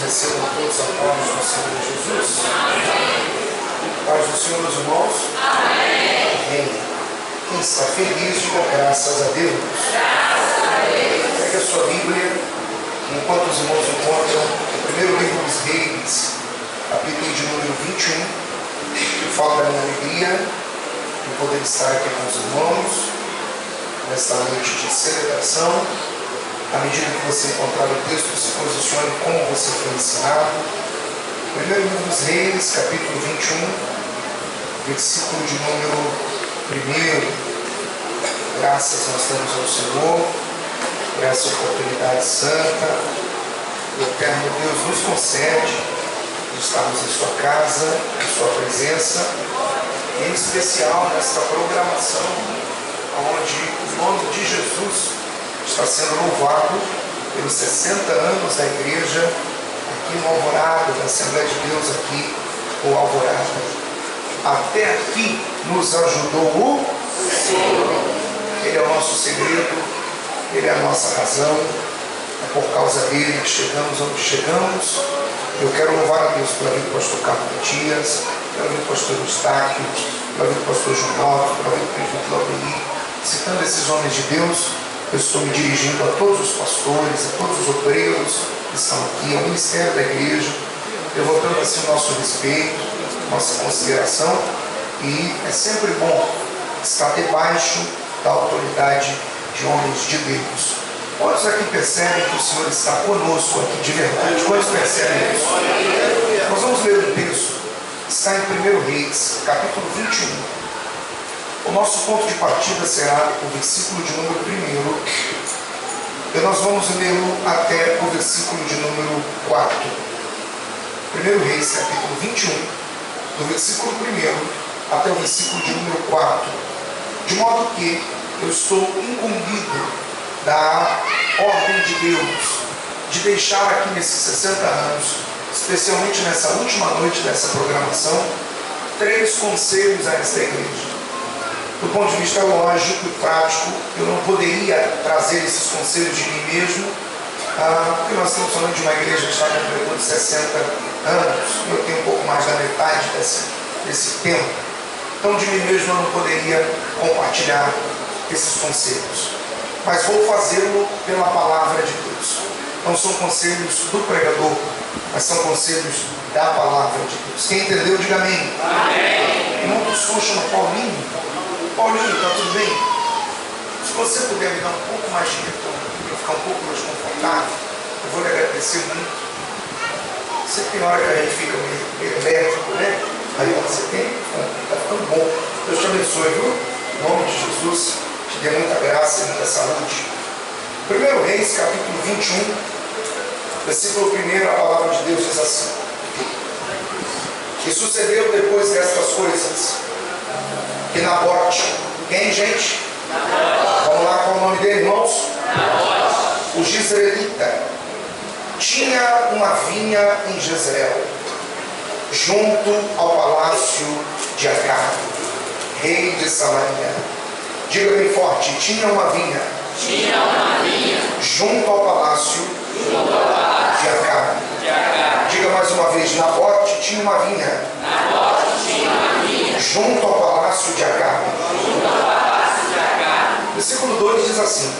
recebam todos a paz do Senhor Jesus. Paz do Senhor, meus irmãos. Amém. Quem está feliz, diga graças a Deus. Pegue a sua Bíblia, enquanto os irmãos encontram o primeiro livro dos Reis, capítulo de número 21. Eu falo da minha alegria de poder estar aqui com os irmãos nesta noite de celebração. À medida que você encontrar o texto, se posicione como você foi ensinado. Primeiro livro dos Reis, capítulo 21, versículo de número 1. Graças nós damos ao Senhor por essa oportunidade santa. O eterno Deus nos concede de estarmos em sua casa, em sua presença, em especial nesta programação, onde o nome de Jesus está sendo louvado pelos 60 anos da igreja aqui no Alvorada, da Assembleia de Deus aqui no Alvorada. Até aqui nos ajudou o Senhor. Ele é o nosso segredo, Ele é a nossa razão. É por causa dele que chegamos onde chegamos. Eu quero louvar a Deus pela vida do pastor Carlos Matias, pela vida do pastor Eustáquio, pela vida do pastor João, pela vida do prefeito Laubeni. Citando esses homens de Deus, eu estou me dirigindo a todos os pastores, a todos os obreiros que estão aqui, ao ministério da igreja, levantando assim o nosso respeito, nossa consideração, e é sempre bom estar debaixo da autoridade de homens de Deus. Quantos aqui percebem que o Senhor está conosco aqui de verdade? Quantos percebem isso? Nós vamos ler um texto, está em 1 Reis, capítulo 21. O nosso ponto de partida será o versículo de número 1, e nós vamos lê-lo até o versículo de número 4. 1 Reis, capítulo 21, do versículo 1 até o versículo de número 4. De modo que eu estou incumbido da ordem de Deus, de deixar aqui nesses 60 anos, especialmente nessa última noite dessa programação, 3 conselhos a esta igreja. Do ponto de vista lógico e prático, eu não poderia trazer esses conselhos de mim mesmo, porque nós estamos falando de uma igreja que está completando 60 anos, e eu tenho um pouco mais da metade desse tempo. Então, de mim mesmo, eu não poderia compartilhar esses conselhos. Mas vou fazê-lo pela palavra de Deus. Não são conselhos do pregador, mas são conselhos da palavra de Deus. Quem entendeu, diga amém. Amém. Irmão do som chama Paulinho. Paulinho, está tudo bem? Se você puder me dar um pouco mais de retorno, para eu ficar um pouco mais confortável, eu vou lhe agradecer muito. Sempre tem hora que a gente fica meio alérgico, né? Aí você tem, está ficando bom. Deus te abençoe, viu? Em nome de Jesus, te dê muita graça e muita saúde. 1 Reis, capítulo 21, versículo 1, a palavra de Deus diz assim: E sucedeu depois destas coisas, que Nabote, quem, gente? Nabote. Vamos lá, qual o nome dele, irmãos? Nabote. O Jezreelita tinha uma vinha em Jezreel, junto ao palácio de Acabe, rei de Samaria. Diga bem forte: tinha uma vinha. Tinha uma vinha. Junto ao palácio de Acabe. Diga mais uma vez: Nabote tinha uma vinha. Nabote tinha uma vinha. Junto ao palácio de Acabe. Versículo 2 diz assim: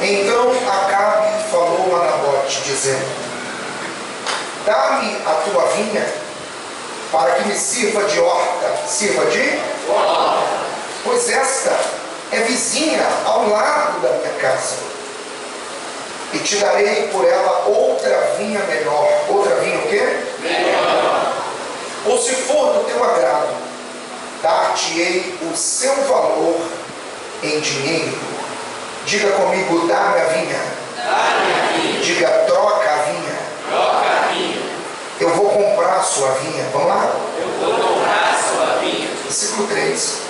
Então Acabe falou a Nabote, dizendo: Dá-me a tua vinha, para que me sirva de horta. Sirva de horta. Pois esta é vizinha ao lado da minha casa. E te darei por ela outra vinha melhor. Outra vinha o quê? Melhor. Ou se for do teu agrado, dar-te-ei o seu valor em dinheiro. Diga comigo: dá-me a vinha. Dá-me a vinha. Diga: troca a vinha. Troca a vinha. Eu vou comprar a sua vinha. Vamos lá? Eu vou comprar a sua vinha. Versículo 3.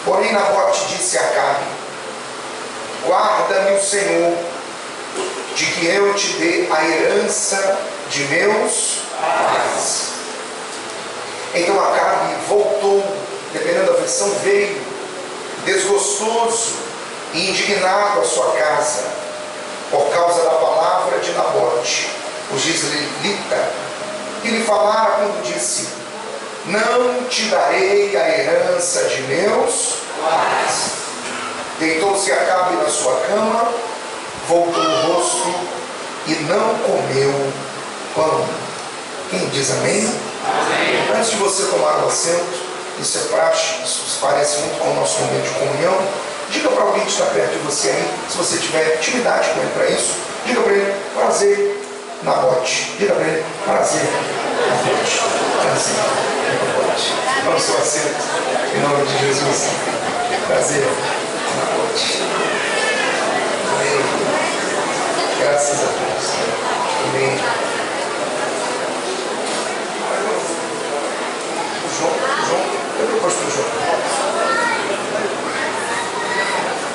Porém Nabote disse a Acabe: Guarda-me o Senhor, de que eu te dê a herança de meus pais. Então Acabe voltou, dependendo da versão, veio desgostoso e indignado à sua casa, por causa da palavra de Nabote, o jezreelita, que lhe falara quando disse: não te darei a herança de meus pais. Deitou-se Acabe na sua cama, voltou o rosto e não comeu pão. Quem diz amém? Amém. Antes de você tomar o assento, isso é praxe, isso parece muito com o nosso momento de comunhão. Diga para alguém que está perto de você aí, se você tiver intimidade com ele para isso, diga para ele: prazer, Nabote. Diga para ele: prazer, Nabote. Prazer, Nabote. Tome seu assento, em nome de Jesus. Prazer, Nabote. Amém. Graças a Deus. Amém. João, eu gosto do João.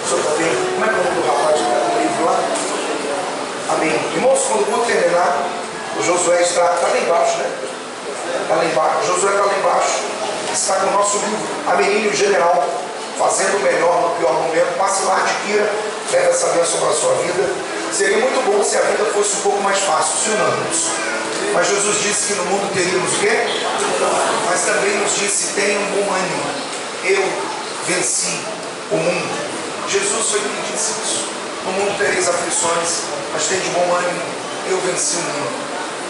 O senhor está bem? Como é que é o nome do rapaz que está no livro lá? Amém. Irmãos, quando terminar, o Josué está lá embaixo, né? Está lá embaixo. O Josué está lá embaixo. Está com o nosso livro, Amenínio General, fazendo o melhor no pior momento. Passe lá, adquira, leve essa bênção para a sua vida. Seria muito bom se a vida fosse um pouco mais fácil, se não. Mas Jesus disse que no mundo teríamos o quê? Mas também nos disse: tenham bom ânimo, eu venci o mundo. Jesus foi quem disse isso. No mundo tereis aflições, mas tem de bom ânimo, eu venci o mundo.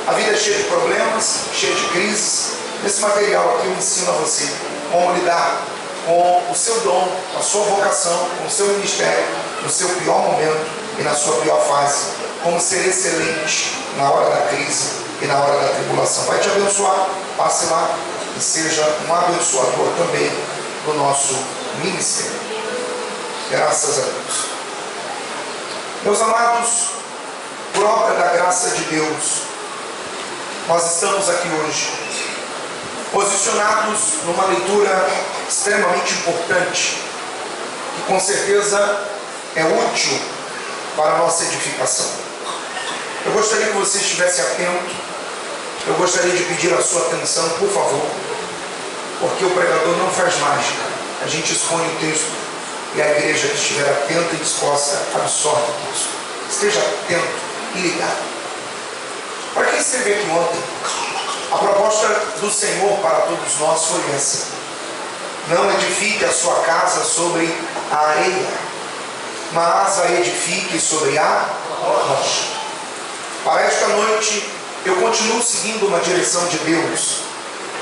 A vida é cheia de problemas, cheia de crises. Nesse material aqui eu ensino a você como lidar com o seu dom, com a sua vocação, com o seu ministério, no seu pior momento e na sua pior fase. Como ser excelente na hora da crise e na hora da tribulação. Vai te abençoar, passe lá e seja um abençoador também do nosso ministério. Graças a Deus. Meus amados, por obra da graça de Deus, nós estamos aqui hoje, posicionados numa leitura extremamente importante, que com certeza é útil para a nossa edificação. Eu gostaria que você estivesse atento, eu gostaria de pedir a sua atenção, por favor, porque o pregador não faz mágica. A gente expõe o texto e a igreja que estiver atenta e disposta absorve o texto. Esteja atento e ligado. Para quem esteve aqui ontem, a proposta do Senhor para todos nós foi essa: não edifique a sua casa sobre a areia, mas a edifique sobre a rocha. Para esta noite, eu continuo seguindo uma direção de Deus,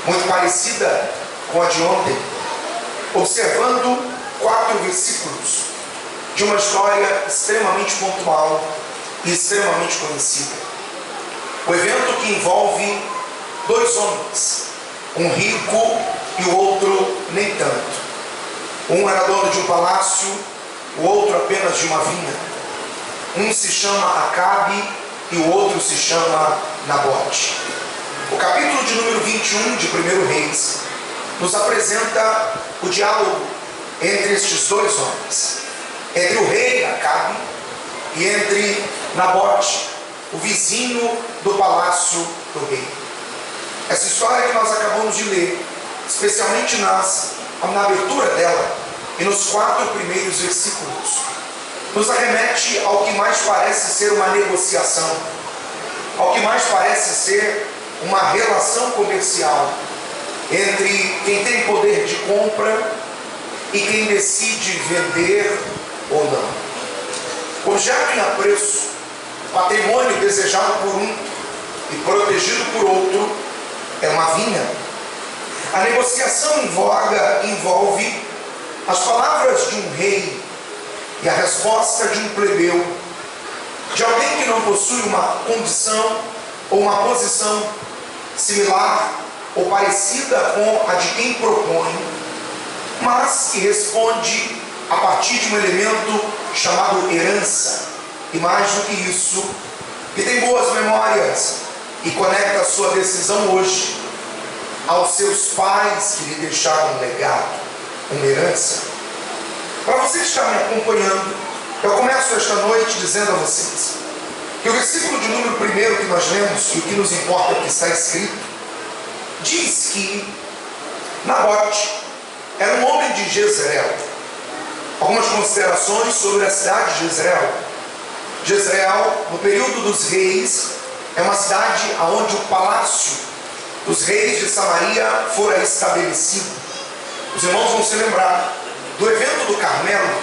muito parecida com a de ontem, observando 4 versículos de uma história extremamente pontual e extremamente conhecida. O evento que envolve 2 homens, um rico e o outro nem tanto. Um era dono de um palácio, o outro apenas de uma vinha. Um se chama Acabe e o outro se chama Nabote. O capítulo de número 21 de 1 Reis nos apresenta o diálogo entre estes 2 homens, entre o rei Acabe e entre Nabote, o vizinho do palácio do rei. Essa história que nós acabamos de ler, especialmente na abertura dela e nos 4 primeiros versículos, nos arremete ao que mais parece ser uma negociação, ao que mais parece ser uma relação comercial entre quem tem poder de compra e quem decide vender ou não. Objeto em apreço, patrimônio desejado por um e protegido por outro, é uma vinha. A negociação em voga envolve as palavras de um rei e a resposta de um plebeu, de alguém que não possui uma condição ou uma posição similar ou parecida com a de quem propõe, mas que responde a partir de um elemento chamado herança, e mais do que isso, que tem boas memórias e conecta a sua decisão hoje aos seus pais que lhe deixaram um legado, uma herança. Para você que está me acompanhando, eu começo esta noite dizendo a vocês que o versículo de número 1 que nós lemos, e o que nos importa é o que está escrito, diz que Nabote era um homem de Jezreel. Algumas considerações sobre a cidade de Jezreel. Jezreel, no período dos reis, é uma cidade onde o palácio dos reis de Samaria fora estabelecido. Os irmãos vão se lembrar do evento do Carmelo,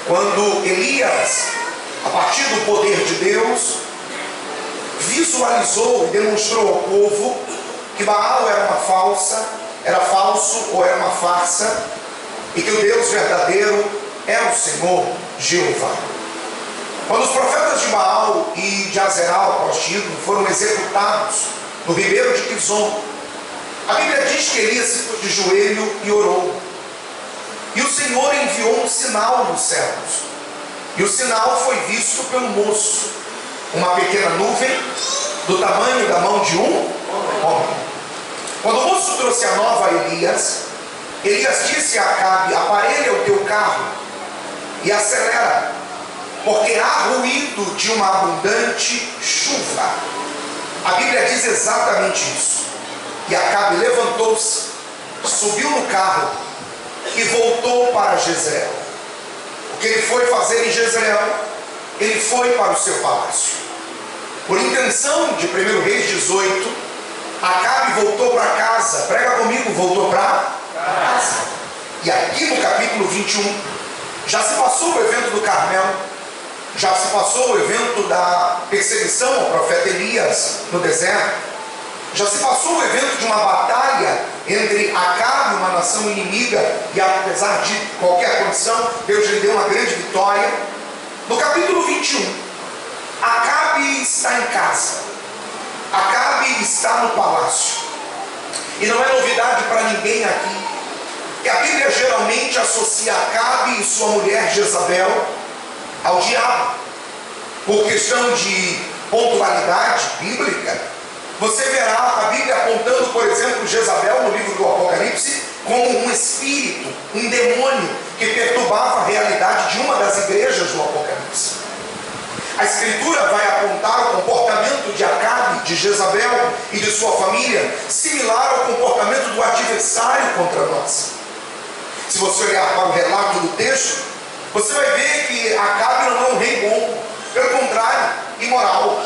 quando Elias, a partir do poder de Deus, visualizou e demonstrou ao povo que Baal era falso ou era uma farsa, e que o Deus verdadeiro é o Senhor Jeová. Quando os profetas de Baal e de Azeral, prostíbulo, foram executados no ribeiro de Quizon, a Bíblia diz que Elias se pôs de joelho e orou. E o Senhor enviou um sinal nos céus. E o sinal foi visto pelo moço. Uma pequena nuvem do tamanho da mão de um homem. Quando o moço trouxe a nova a Elias, Elias disse a Acabe: aparelha o teu carro e acelera, porque há ruído de uma abundante chuva. A Bíblia diz exatamente isso. E Acabe levantou-se, subiu no carro e voltou para Jezreel. O que ele foi fazer em Jezreel? Ele foi para o seu palácio. Por intenção de 1 Reis 18, Acabe voltou para casa. Prega comigo, voltou para casa. E aqui no capítulo 21, já se passou o evento do Carmelo, já se passou o evento da perseguição ao profeta Elias no deserto, já se passou o evento de uma batalha entre Acabe, uma nação inimiga, e apesar de qualquer condição, Deus lhe deu uma grande vitória. No capítulo 21, Acabe está em casa, Acabe está no palácio, e não é novidade para ninguém aqui que a Bíblia geralmente associa Acabe e sua mulher Jezabel ao diabo. Por questão de pontualidade bíblica, você verá a Bíblia apontando, por exemplo, Jezabel no livro do Apocalipse como um espírito, um demônio que perturbava a realidade de uma das igrejas do Apocalipse. A Escritura vai apontar o comportamento de Acabe, de Jezabel e de sua família, similar ao comportamento do adversário contra nós. Se você olhar para o relato do texto, você vai ver que Acabe não é um rei bom, pelo contrário, imoral.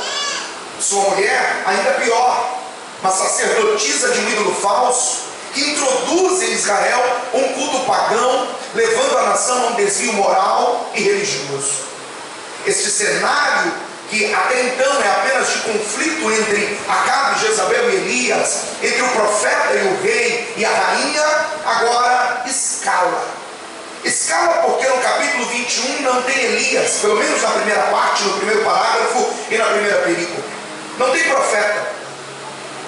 Sua mulher, ainda pior, uma sacerdotisa de um ídolo falso, que introduz em Israel um culto pagão, levando a nação a um desvio moral e religioso. Este cenário, que até então é apenas de conflito entre Acabe, Jezabel e Elias, entre o profeta e o rei e a rainha, agora escala. Escala porque no capítulo 21 não tem Elias, pelo menos na primeira parte, no primeiro parágrafo e na primeira perícope. Não tem profeta.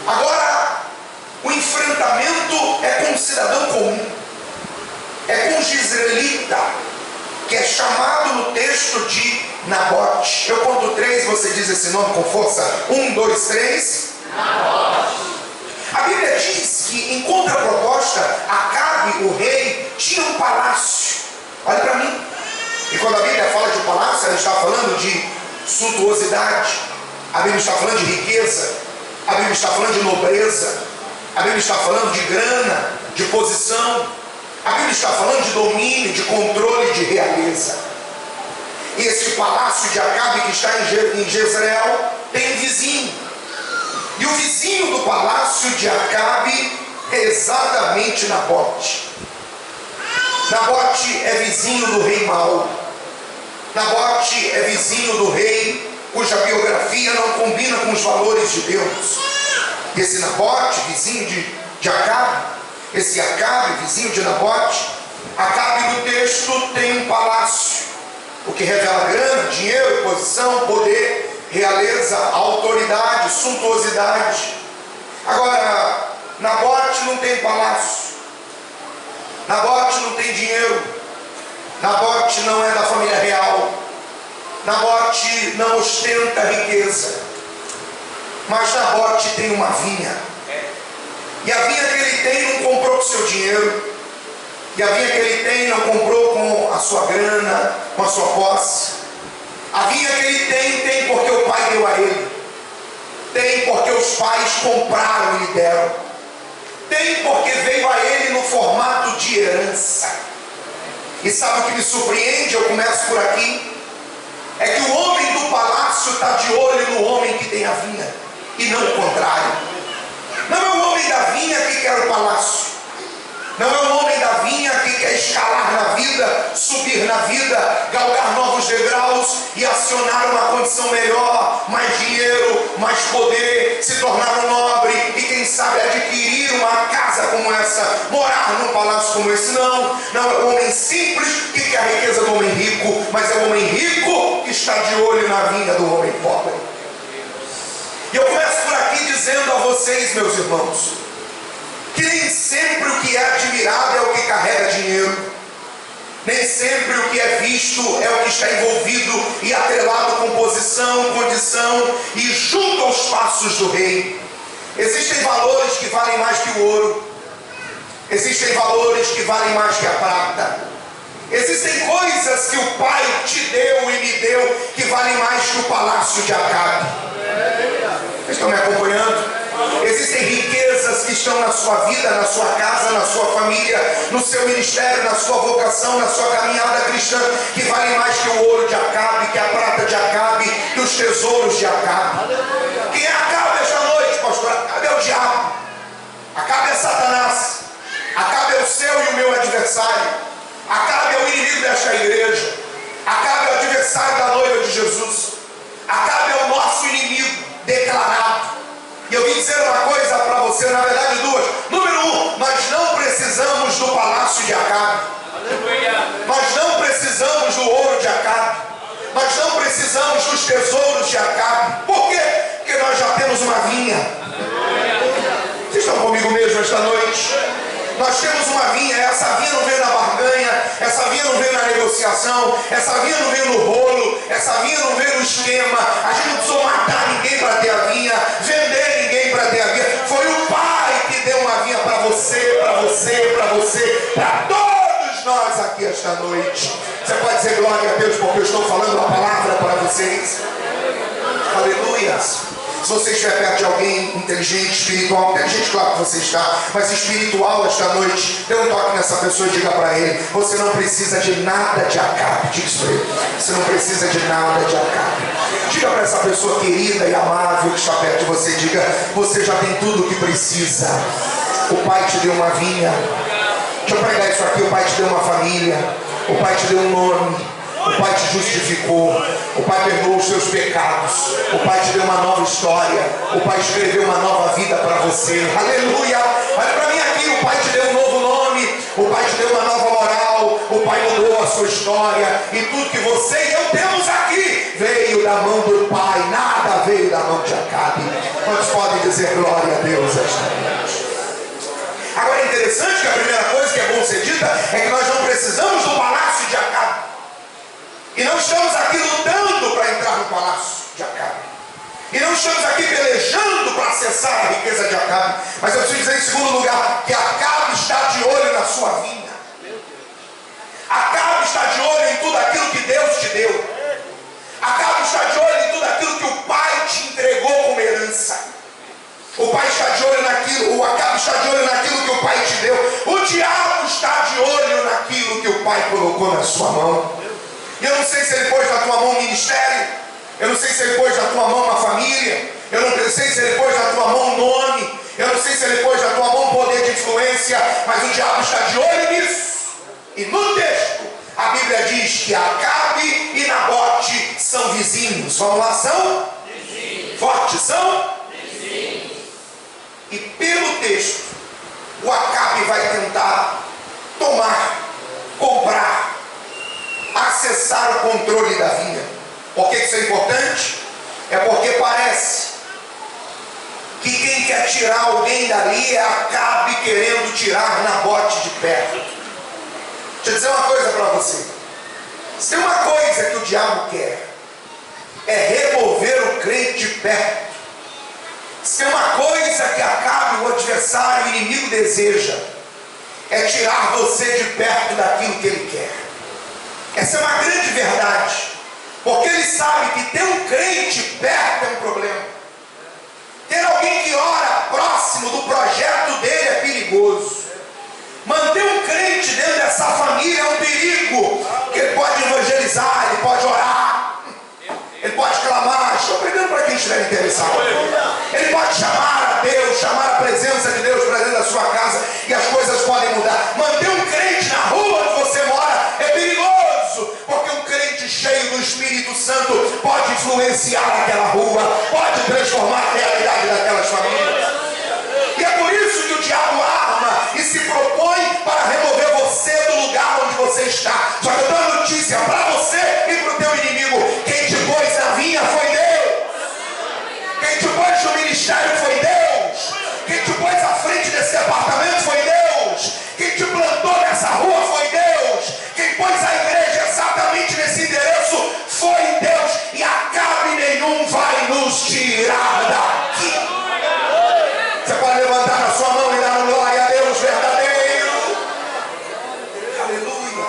Agora, o enfrentamento é com um cidadão comum, é com um israelita, que é chamado no texto de Nabote. Eu conto 3, você diz esse nome com força. 1, 2, 3. Nabote. A Bíblia diz que, em contraproposta, Acabe, o rei, tinha um palácio. Olha para mim. E quando a Bíblia fala de palácio, ela está falando de suntuosidade. A Bíblia está falando de riqueza, a Bíblia está falando de nobreza, a Bíblia está falando de grana, de posição, a Bíblia está falando de domínio, de controle, de realeza. E esse palácio de Acabe que está em Jezreel tem um vizinho, e o vizinho do palácio de Acabe é exatamente Nabote. Nabote é vizinho do rei mau, Nabote é vizinho do rei cuja biografia não combina com os valores de Deus. Esse Nabote, vizinho de Acabe, esse Acabe, vizinho de Nabote, Acabe no texto tem um palácio, o que revela grana, dinheiro, posição, poder, realeza, autoridade, suntuosidade. Agora, Nabote não tem palácio, Nabote não tem dinheiro, Nabote não é da família real, Nabote não ostenta riqueza, mas Nabote tem uma vinha, e a vinha que ele tem não comprou com seu dinheiro, e a vinha que ele tem não comprou com a sua grana, com a sua posse. A vinha que ele tem porque o pai deu a ele, tem porque os pais compraram e lhe deram, tem porque veio a ele no formato de herança. E sabe o que me surpreende? Eu começo por aqui. É que o homem do palácio e não o contrário. Não é o homem da vinha que quer o palácio. Não é o homem da vinha que quer escalar na vida, subir na vida, galgar novos degraus e acionar uma condição melhor, mais dinheiro, mais poder, se tornar um nobre e quem sabe adquirir uma casa como essa, morar num palácio como esse. Não é o homem simples que quer a riqueza do homem rico, mas é o homem rico que está de olho na vinha do homem pobre. E eu começo por aqui dizendo a vocês, meus irmãos, que nem sempre o que é admirado é o que carrega dinheiro. Nem sempre o que é visto é o que está envolvido e atrelado com posição, condição e junto aos passos do rei. Existem valores que valem mais que o ouro. Existem valores que valem mais que a prata. Existem coisas que o Pai te deu e me deu que valem mais que o palácio de Acabe. Vocês estão me acompanhando? Existem riquezas que estão na sua vida, na sua casa, na sua família, no seu ministério, na sua vocação, na sua caminhada cristã, que valem mais que o ouro de Acabe, que a prata de Acabe, que os tesouros de Acabe. Quem é Acabe esta noite, pastor? Acabe é o diabo. Acabe é Satanás. Acabe é o seu e o meu adversário. Acabe é o inimigo desta igreja. Acabe é o adversário da noiva de Jesus. Acabe é o nosso inimigo declarado. E eu vim dizer uma coisa para você, na verdade duas. Número um, nós não precisamos do palácio de Acabe. Nós não precisamos do ouro de Acabe. Nós não precisamos dos tesouros de Acabe. Por quê? Porque nós já temos uma vinha. Vocês estão comigo mesmo esta noite? Nós temos uma vinha. Essa vinha não veio na barganha, essa vinha não veio na negociação, essa vinha não veio no rolo, essa vinha não veio no esquema. A gente não precisou matar ninguém para ter a vinha, vender ninguém para ter a vinha. Foi o Pai que deu uma vinha para você, para você, para você, para todos nós aqui esta noite. Você pode dizer glória a Deus porque eu estou falando a palavra para vocês. Aleluia. Se você estiver perto de alguém inteligente, espiritual, inteligente, claro que você está, mas espiritual esta noite, dê um toque nessa pessoa e diga para ele: você não precisa de nada de Acabe. Diga isso para ele: você não precisa de nada de Acabe. Diga para essa pessoa querida e amável que está perto de você, diga: você já tem tudo o que precisa. O Pai te deu uma vinha. Deixa eu pregar isso aqui: o Pai te deu uma família, o Pai te deu um nome, o Pai te justificou, o Pai perdoou os seus pecados, o Pai te deu uma nova história, o Pai escreveu uma nova vida para você. Aleluia! Olha para mim aqui: o Pai te deu um novo nome, o Pai te deu uma nova moral, o Pai mudou a sua história, e tudo que você e eu temos aqui veio da mão do Pai, nada veio da mão de Acabe. Quantos podem dizer glória a Deus esta noite? Agora é interessante que a primeira coisa que é bom ser dita é que nós não precisamos do palácio de Acabe. E não estamos aqui lutando para entrar no palácio de Acabe. E não estamos aqui pelejando para acessar a riqueza de Acabe. Mas eu preciso dizer em segundo lugar que Acabe está de olho na sua vinha. Acabe está de olho em tudo aquilo que Deus te deu. Acabe está de olho em tudo aquilo que o Pai te entregou como herança. O Pai está de olho naquilo, o Acabe está de olho naquilo que o Pai te deu. O diabo está de olho naquilo que o Pai colocou na sua mão. Eu não sei se ele pôs na tua mão um ministério, eu não sei se ele pôs na tua mão uma família, eu não sei se ele pôs na tua mão um nome, eu não sei se ele pôs na tua mão um poder de influência, mas o diabo está de olho nisso. E no texto, a Bíblia diz que Acabe e Nabote são vizinhos. Vamos lá, são? Vizinhos. Fortes, são? Vizinhos. E pelo texto, o Acabe vai tentar tomar, comprar, acessar o controle da vinha. Por que isso é importante? É porque parece que quem quer tirar alguém dali é Acabe querendo tirar Nabote de perto. Deixa eu dizer uma coisa para você. Se tem uma coisa que o diabo quer, é remover o crente de perto. Se tem uma coisa que Acabe, o adversário, o inimigo deseja, é tirar você de perto daquilo que ele quer. Essa é uma grande verdade, porque ele sabe que ter um crente perto é um problema. Ter alguém que ora próximo do projeto dele é perigoso. Manter um crente dentro dessa família é um perigo, porque ele pode evangelizar, ele pode orar, ele pode clamar. Estou pregando para quem estiver interessado. Ele pode meio do Espírito Santo pode influenciar aquela rua, pode transformar a realidade daquelas famílias. E é por isso que o diabo arma e se propõe para remover você do lugar onde você está. Só que eu dou a notícia para você e para o teu inimigo: quem te pôs na vinha foi Deus. Quem te pôs no ministério foi Deus. Quem te pôs à frente desse departamento foi Deus. Quem te plantou nessa rua foi Deus. Quem pôs a igreja exatamente nesse endereço foi Deus. E Acabe nenhum vai nos tirar daqui. Você pode levantar a sua mão e dar uma glória a Deus verdadeiro. Aleluia.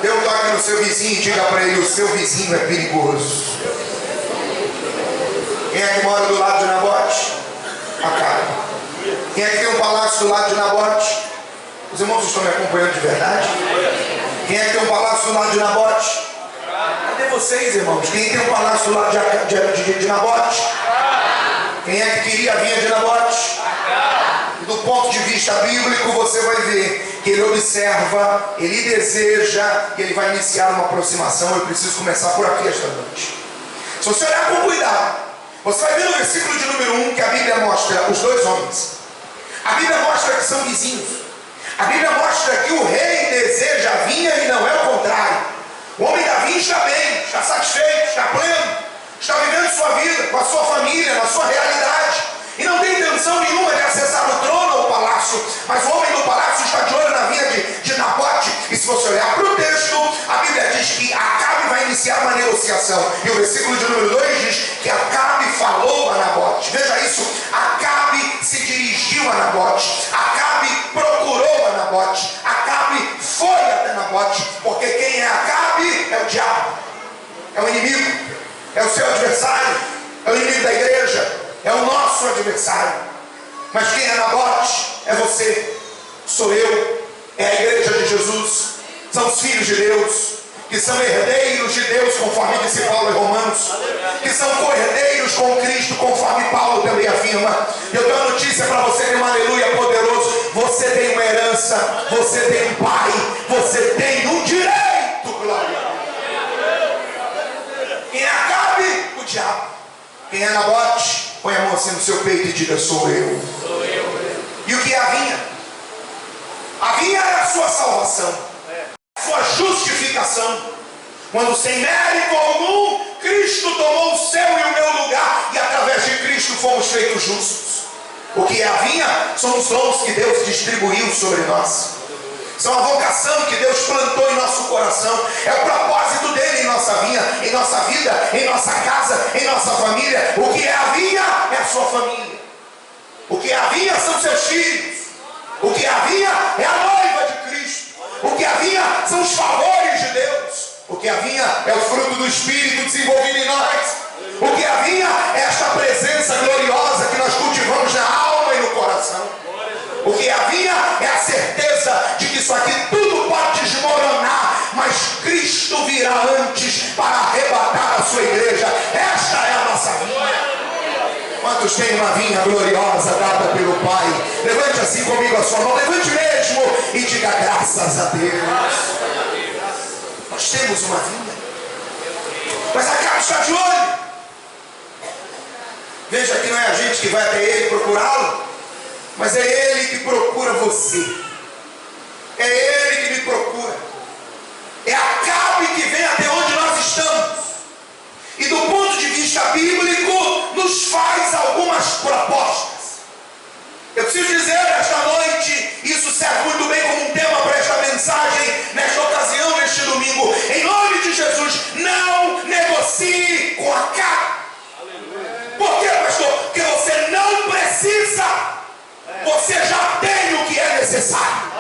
Dê um toque no seu vizinho e diga para ele: o seu vizinho é perigoso. Quem é que mora do lado de Nabote? Acabe. Quem é que tem um palácio do lado de Nabote? Os irmãos estão me acompanhando de verdade? Quem é que tem um palácio do lado de Nabote? Cadê vocês, irmãos? Quem tem um palácio do lado de Nabote? Quem é que queria a vinha de Nabote? E do ponto de vista bíblico, você vai ver que ele observa, ele deseja, e ele vai iniciar uma aproximação. Eu preciso começar por aqui esta noite. Se você olhar com cuidado, você vai ver no versículo de número 1 que a Bíblia mostra os dois homens. A Bíblia mostra que são vizinhos. A Bíblia mostra que o rei deseja a vinha e não é o contrário. O homem da vinha está bem, está satisfeito, está pleno, está vivendo sua vida com a sua família, na sua realidade, e não tem intenção nenhuma de acessar o trono ou o palácio. Mas o homem do palácio está de olho na vinha de Nabote. E se você olhar para o texto, a Bíblia diz que Acabe vai iniciar uma negociação. E o versículo de número 2 diz que Acabe falou a Nabote. Veja isso: Acabe se dirigiu a Nabote, Acabe procurou a Nabote, Acabe foi até Nabote. Porque quem é Acabe é o diabo, é o inimigo, é o seu adversário, é o inimigo da igreja, é o nosso adversário. Mas quem é Nabote é você, sou eu, é a igreja de Jesus, são os filhos de Deus, que são herdeiros de Deus, conforme disse Paulo em Romanos, que são co-herdeiros com Cristo, conforme Paulo também afirma. Eu dou a notícia para você, tem um aleluia poderoso: você tem uma herança, você tem um pai, você tem um direito, glória. Quem é Acabe? O diabo. Quem é Nabote? Põe a mão assim no seu peito e diga: sou eu. E o que é a vinha? A vinha é a sua salvação, sua justificação. Quando sem mérito algum, Cristo tomou o seu e o meu lugar, e através de Cristo fomos feitos justos. O que é a vinha? São os dons que Deus distribuiu sobre nós, são a vocação que Deus plantou em nosso coração, é o propósito dele em nossa vinha, em nossa vida, em nossa casa, em nossa família. O que é a vinha? É a sua família. O que é a vinha? São seus filhos. O que é a vinha? É a noiva de Cristo. O que é a vinha? São os favores de Deus. O que é a vinha? É o fruto do Espírito desenvolvido em nós. O que é a vinha? É esta presença gloriosa que nós cultivamos na alma e no coração. O que é a vinha? É a certeza de que isso aqui tudo pode desmoronar, mas Cristo virá antes para arrebatar a sua igreja. Esta é a nossa vinha. Quantos têm uma vinha gloriosa dada pelo Pai? Levante assim comigo a sua mão, levante mesmo e diga: graças a Deus. Nós temos uma vinha, mas Acabe está de olho. Veja que não é a gente que vai até ele procurá-lo, mas é ele que procura você. É ele que me procura. É Acabe que vem até onde nós estamos. E do ponto de vista bíblico, nos faz algumas propostas. Eu preciso dizer esta noite, isso serve muito bem como um tema para esta mensagem, nesta ocasião, neste domingo. Em nome de Jesus, não negocie com Acabe. Por quê, pastor? Porque você não precisa. Você já tem o que é necessário.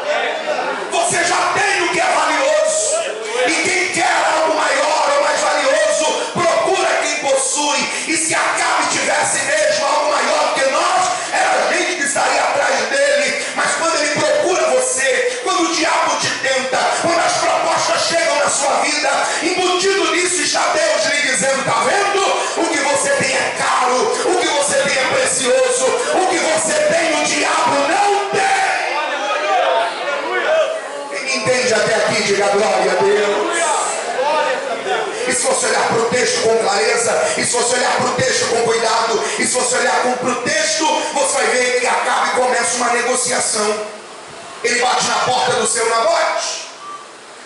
Você já tem o que é valioso. E quem quer algo maior ou mais valioso, procura quem possui. E se Acabe tivesse mesmo algo maior que nós, era a gente que estaria atrás dele. Mas quando ele procura você, quando o diabo te tenta, quando as propostas chegam na sua vida, embutido nisso está Deus lhe dizendo: está vendo? O que você tem é caro, o que você tem é precioso, o que você tem o diabo não tem. Quem me entende até aqui, diga glória a Deus. para o texto, você vai ver que Acabe começa uma negociação. Ele bate na porta do seu Nabote.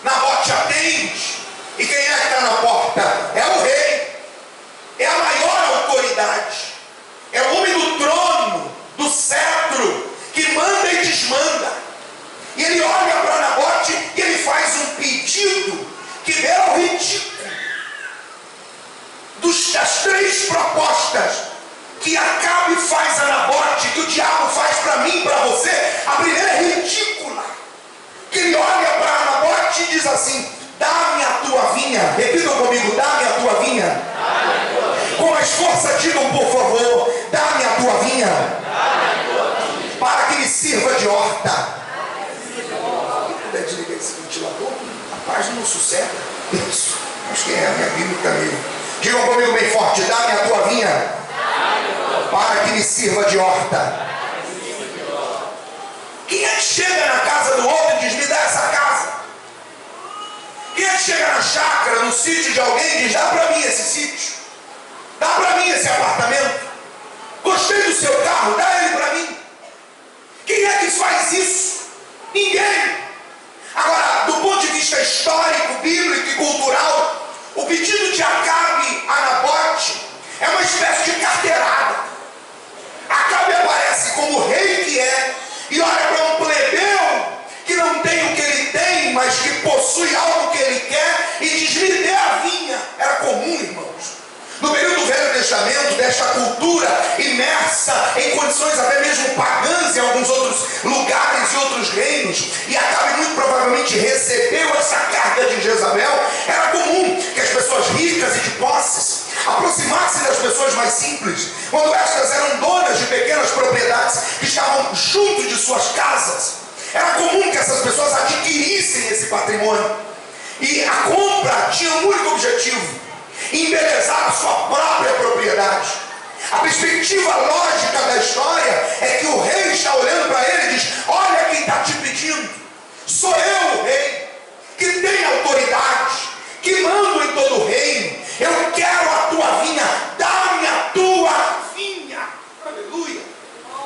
Nabote atende. E quem é que está na porta? É o rei. É a maior autoridade. É o homem do trono, do cetro, que manda e desmanda. E ele olha para Nabote e ele faz um pedido que beira ao ridículo. Das 3 propostas que Acabe faz a Nabote, que o diabo faz para mim e para você, a primeira é ridícula. Que ele olha para Nabote e diz assim: dá-me a tua vinha. Repitam comigo: dá-me a tua vinha. Com mais força digam, por favor: dá-me a tua vinha, para que me sirva de horta. Puder desligar esse ventilador? A página não sossega. Isso, acho que é a minha Bíblia também. Digam comigo bem forte: dá-me a tua vinha, para que me sirva de horta. Quem é que chega na casa do outro e diz: me dá essa casa? Quem é que chega na chácara, no sítio de alguém e diz: dá para mim esse sítio, dá para mim esse apartamento, gostei do seu carro, dá ele para mim? Quem é que faz isso? Ninguém. Agora, do ponto de vista histórico, bíblico e cultural, o pedido de Acabe a Nabote é uma espécie de carteirada. Acabe aparece como rei que é, e olha para um plebeu que não tem o que ele tem, mas que possui algo que ele quer, e diz: me dê a vinha. Era comum, irmãos, no período do Velho Testamento, desta cultura imersa em condições até mesmo pagãs em alguns outros lugares e outros reinos, e Acabe muito provavelmente recebeu essa carga de Jezabel. Era comum que as pessoas ricas e de posses aproximassem das pessoas mais simples, quando estas eram donas de pequenas propriedades que estavam junto de suas casas. Era comum que essas pessoas adquirissem esse patrimônio, e a compra tinha um único objetivo: embelezar a sua própria propriedade. A perspectiva lógica da história é que o rei está olhando para ele e diz: olha quem está te pedindo, sou eu o rei, que tenho autoridade, que mando em todo o reino. Eu quero a tua vinha, dá-me a tua vinha. Aleluia.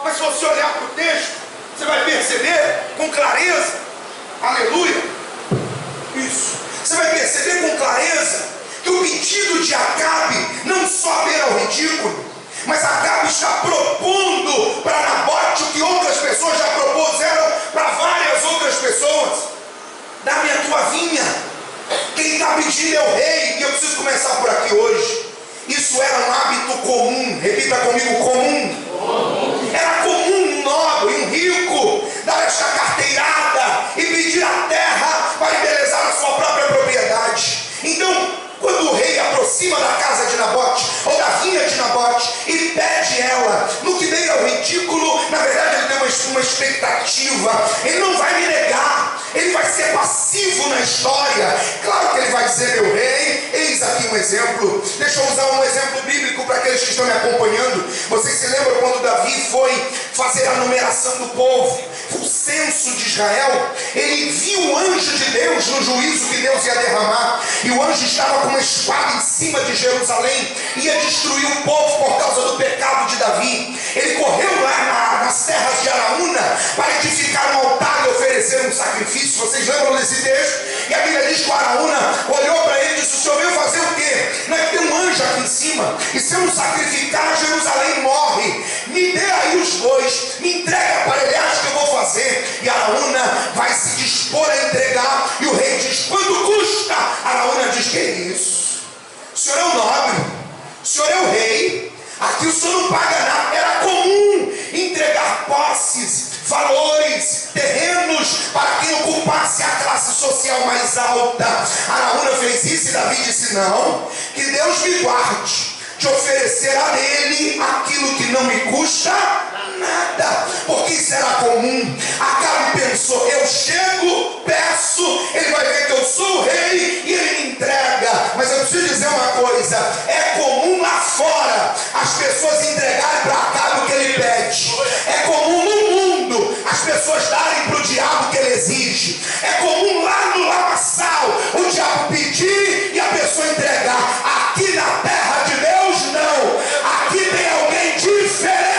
Mas se você olhar para o texto, você vai perceber com clareza, aleluia, isso, você vai perceber com clareza que o pedido de Acabe não só beira ao ridículo, mas Acabe está propondo para Nabote o que outras pessoas já propuseram para várias outras pessoas: dá-me a tua vinha. Quem está pedindo é o rei, e eu preciso começar por aqui hoje. Isso era um hábito comum. Repita comigo: comum. Era comum um nobre, um rico, dar esta carteirada e pedir a terra para embelezar a sua própria propriedade. Então, quando o rei aproxima da casa de Nabote, ou da vinha de Nabote, e pede ela, no que beira ao ridículo, na verdade ele tem uma expectativa: ele não vai me negar, ele vai ser passivo na história. Claro que ele vai dizer: meu rei, eis aqui um exemplo. Deixa eu usar um exemplo bíblico para aqueles que estão me acompanhando. Vocês se lembram quando Davi foi fazer a numeração do povo, o censo de Israel? Ele viu o anjo de Deus no juízo que Deus ia derramar, e o anjo estava com uma espada em cima de Jerusalém, ia destruir o povo por causa do pecado de Davi. Ele correu lá nas terras de Araúna para edificar um altar e oferecer um sacrifício. Vocês lembram desse texto? E a Bíblia diz que o Araúna olhou para ele e disse: o senhor veio fazer o quê? Não é que tem um anjo aqui em cima, e se eu não sacrificar, Jerusalém morre. Me dê aí os bois, me entrega a aparelhagem que eu vou fazer. E Araúna vai se dispor a entregar, e o rei diz: quanto custa? Araúna diz: que é isso? O senhor é o nobre, o senhor é o rei, aqui o senhor não paga nada. Era comum entregar posses, valores, terrenos para quem ocupasse a classe social mais alta. Araúna fez isso e Davi disse: não, que Deus me guarde de oferecer a ele aquilo que não me custa nada, porque isso era comum. Acabe pensou: eu chego, peço, ele vai ver que eu sou o rei e ele me entrega. Mas eu preciso dizer uma coisa: é comum lá fora as pessoas entregarem para Acabe o que ele pede. É comum no mundo as pessoas darem para o diabo o que ele exige. É comum lá no lamaçal o diabo pedir e a pessoa entregar. Aqui na terra de Deus não. Aqui tem alguém diferente.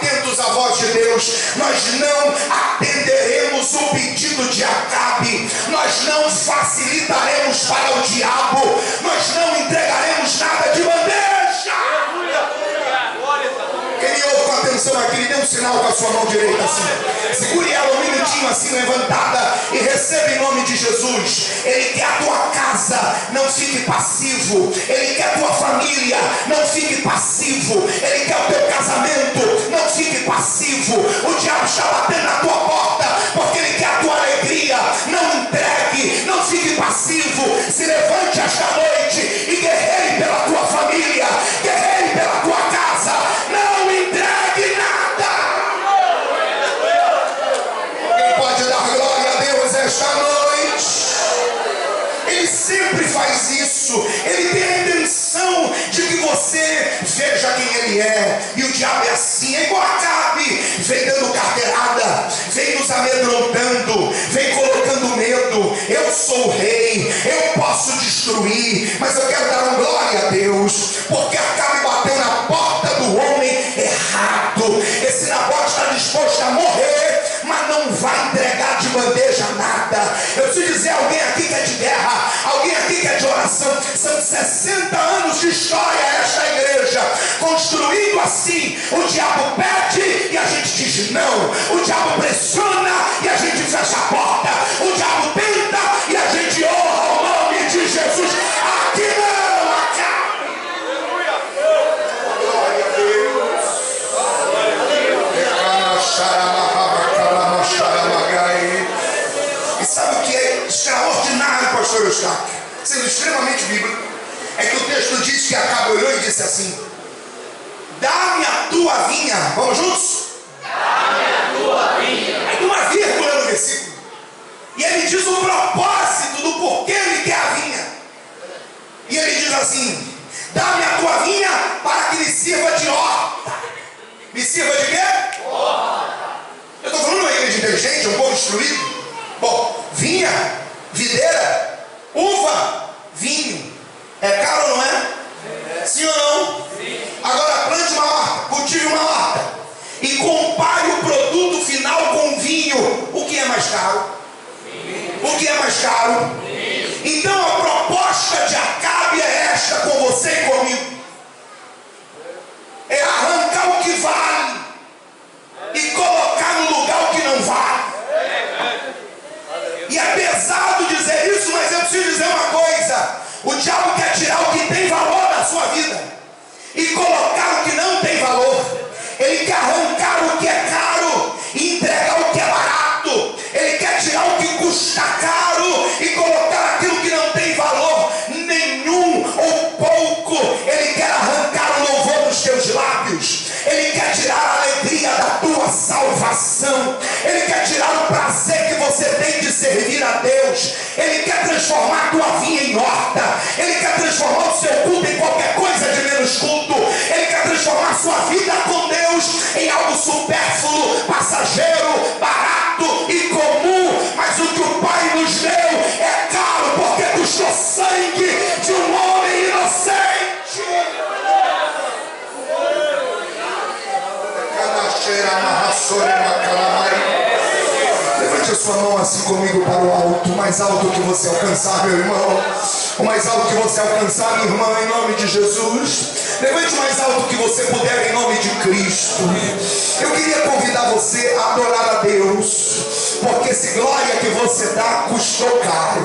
atentos à voz de Deus. Nós não atenderemos o pedido de Acabe. Nós não facilitaremos para o diabo. Nós não entregaremos nada de bandeja. Quem me ouve com atenção aqui, ele dê um sinal com a sua mão direita assim. Segure ela um minutinho assim levantada e receba em nome de Jesus. Ele quer a tua casa, não fique passivo. Ele quer a tua família, não fique passivo. Ele quer o teu casamento, não fique passivo. O diabo está batendo na tua porta porque ele quer a tua alegria. Não entregue, não fique passivo. Se levante esta noite e guerreie pela tua família, guerreie pela tua casa. Não entregue nada. Quem pode dar glória a Deus esta noite? Ele sempre faz isso. Ele tem a intenção de que você veja quem ele é. E o diabo é assim, é igual a Acabe. Vem dando carteirada, vem nos amedrontando, vem colocando medo. Eu sou o rei, eu posso destruir. Mas eu quero dar uma glória a Deus, porque Acabe bateu na porta do homem errado. Esse Nabote está disposto a morrer, mas não vai entregar de bandeja nada. Eu preciso dizer, alguém aqui que é de guerra, alguém aqui que é de oração. São 60 anos de história esta igreja, construindo assim. O diabo pede e a gente diz não. O diabo pressiona e a gente fecha a porta. O diabo tenta e a gente honra o nome de Jesus. Aqui não, Acabe. Glória a Deus. E sabe o que é extraordinário, pastor Eustáquio, sendo extremamente bíblico? É que o texto diz que Acabe olhou e disse assim: dá-me a tua vinha. Vamos juntos? Dá-me a tua vinha. Aí tem uma vírgula no versículo. E ele diz o propósito do porquê ele quer a vinha. E ele diz assim: dá-me a tua vinha para que lhe sirva de horta. Me sirva de quê? Horta. Eu estou falando de uma igreja inteligente, um povo instruído. Bom, vinha, videira, uva, vinho. É caro ou não é? Sim ou não? Sim. Agora plante uma horta, cultive uma horta e compare o produto final com vinho. O que é mais caro? Vinho. O que é mais caro? Vinho. Então a proposta de Acabe é esta com você e comigo. É arrancar o que vale e colocar no lugar o que não vale. E é pesado dizer isso, mas eu preciso dizer uma coisa: o diabo quer tirar o que tem valor da sua vida e colocar o que não tem valor. Ele quer arrancar o que é caro e entregar o que é barato. Ele quer tirar o que custa caro e colocar aquilo que não tem valor nenhum ou pouco. Ele quer arrancar o louvor dos teus lábios. Ele quer tirar a alegria da tua salvação. Ele quer tirar o prazer que você tem de servir a Deus. Ele quer transformar a tua vinha em horta. Ele quer transformar o seu culto em qualquer coisa de menos culto. Ele quer transformar a sua vida com Deus em algo supérfluo, passageiro, barato e comum. Mas o que o Pai nos deu é caro, porque custou sangue de um homem inocente. Levante a sua mão assim comigo para o alto, o mais alto que você alcançar, meu irmão, o mais alto que você alcançar, minha irmã, em nome de Jesus. Levante o mais alto que você puder, em nome de Cristo. Eu queria convidar você a adorar a Deus, porque esse glória que você dá custou caro.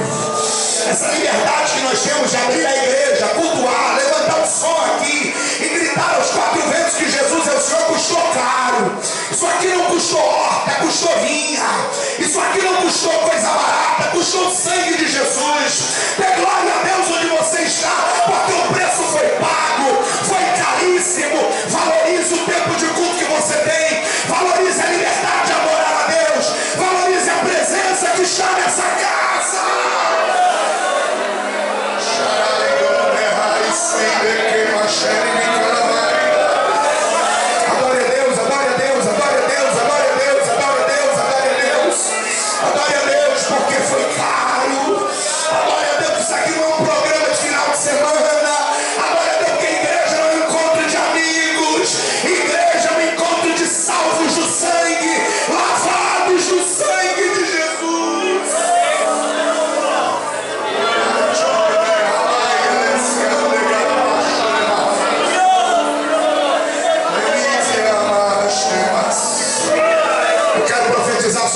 Essa liberdade que nós temos de abrir a igreja, cultuar, levantar o som aqui e gritar aos quatro ventos que Jesus é o Senhor, custou caro. Isso aqui não custou horta, custou vinha. Isso aqui não custou coisa barata, custou o sangue de Jesus. Dê glória a Deus onde você está, porque o preço foi pago, foi caríssimo. Valorize o tempo de culto que você tem, valorize a liberdade de adorar a Deus, valorize a presença que está nessa casa. Shall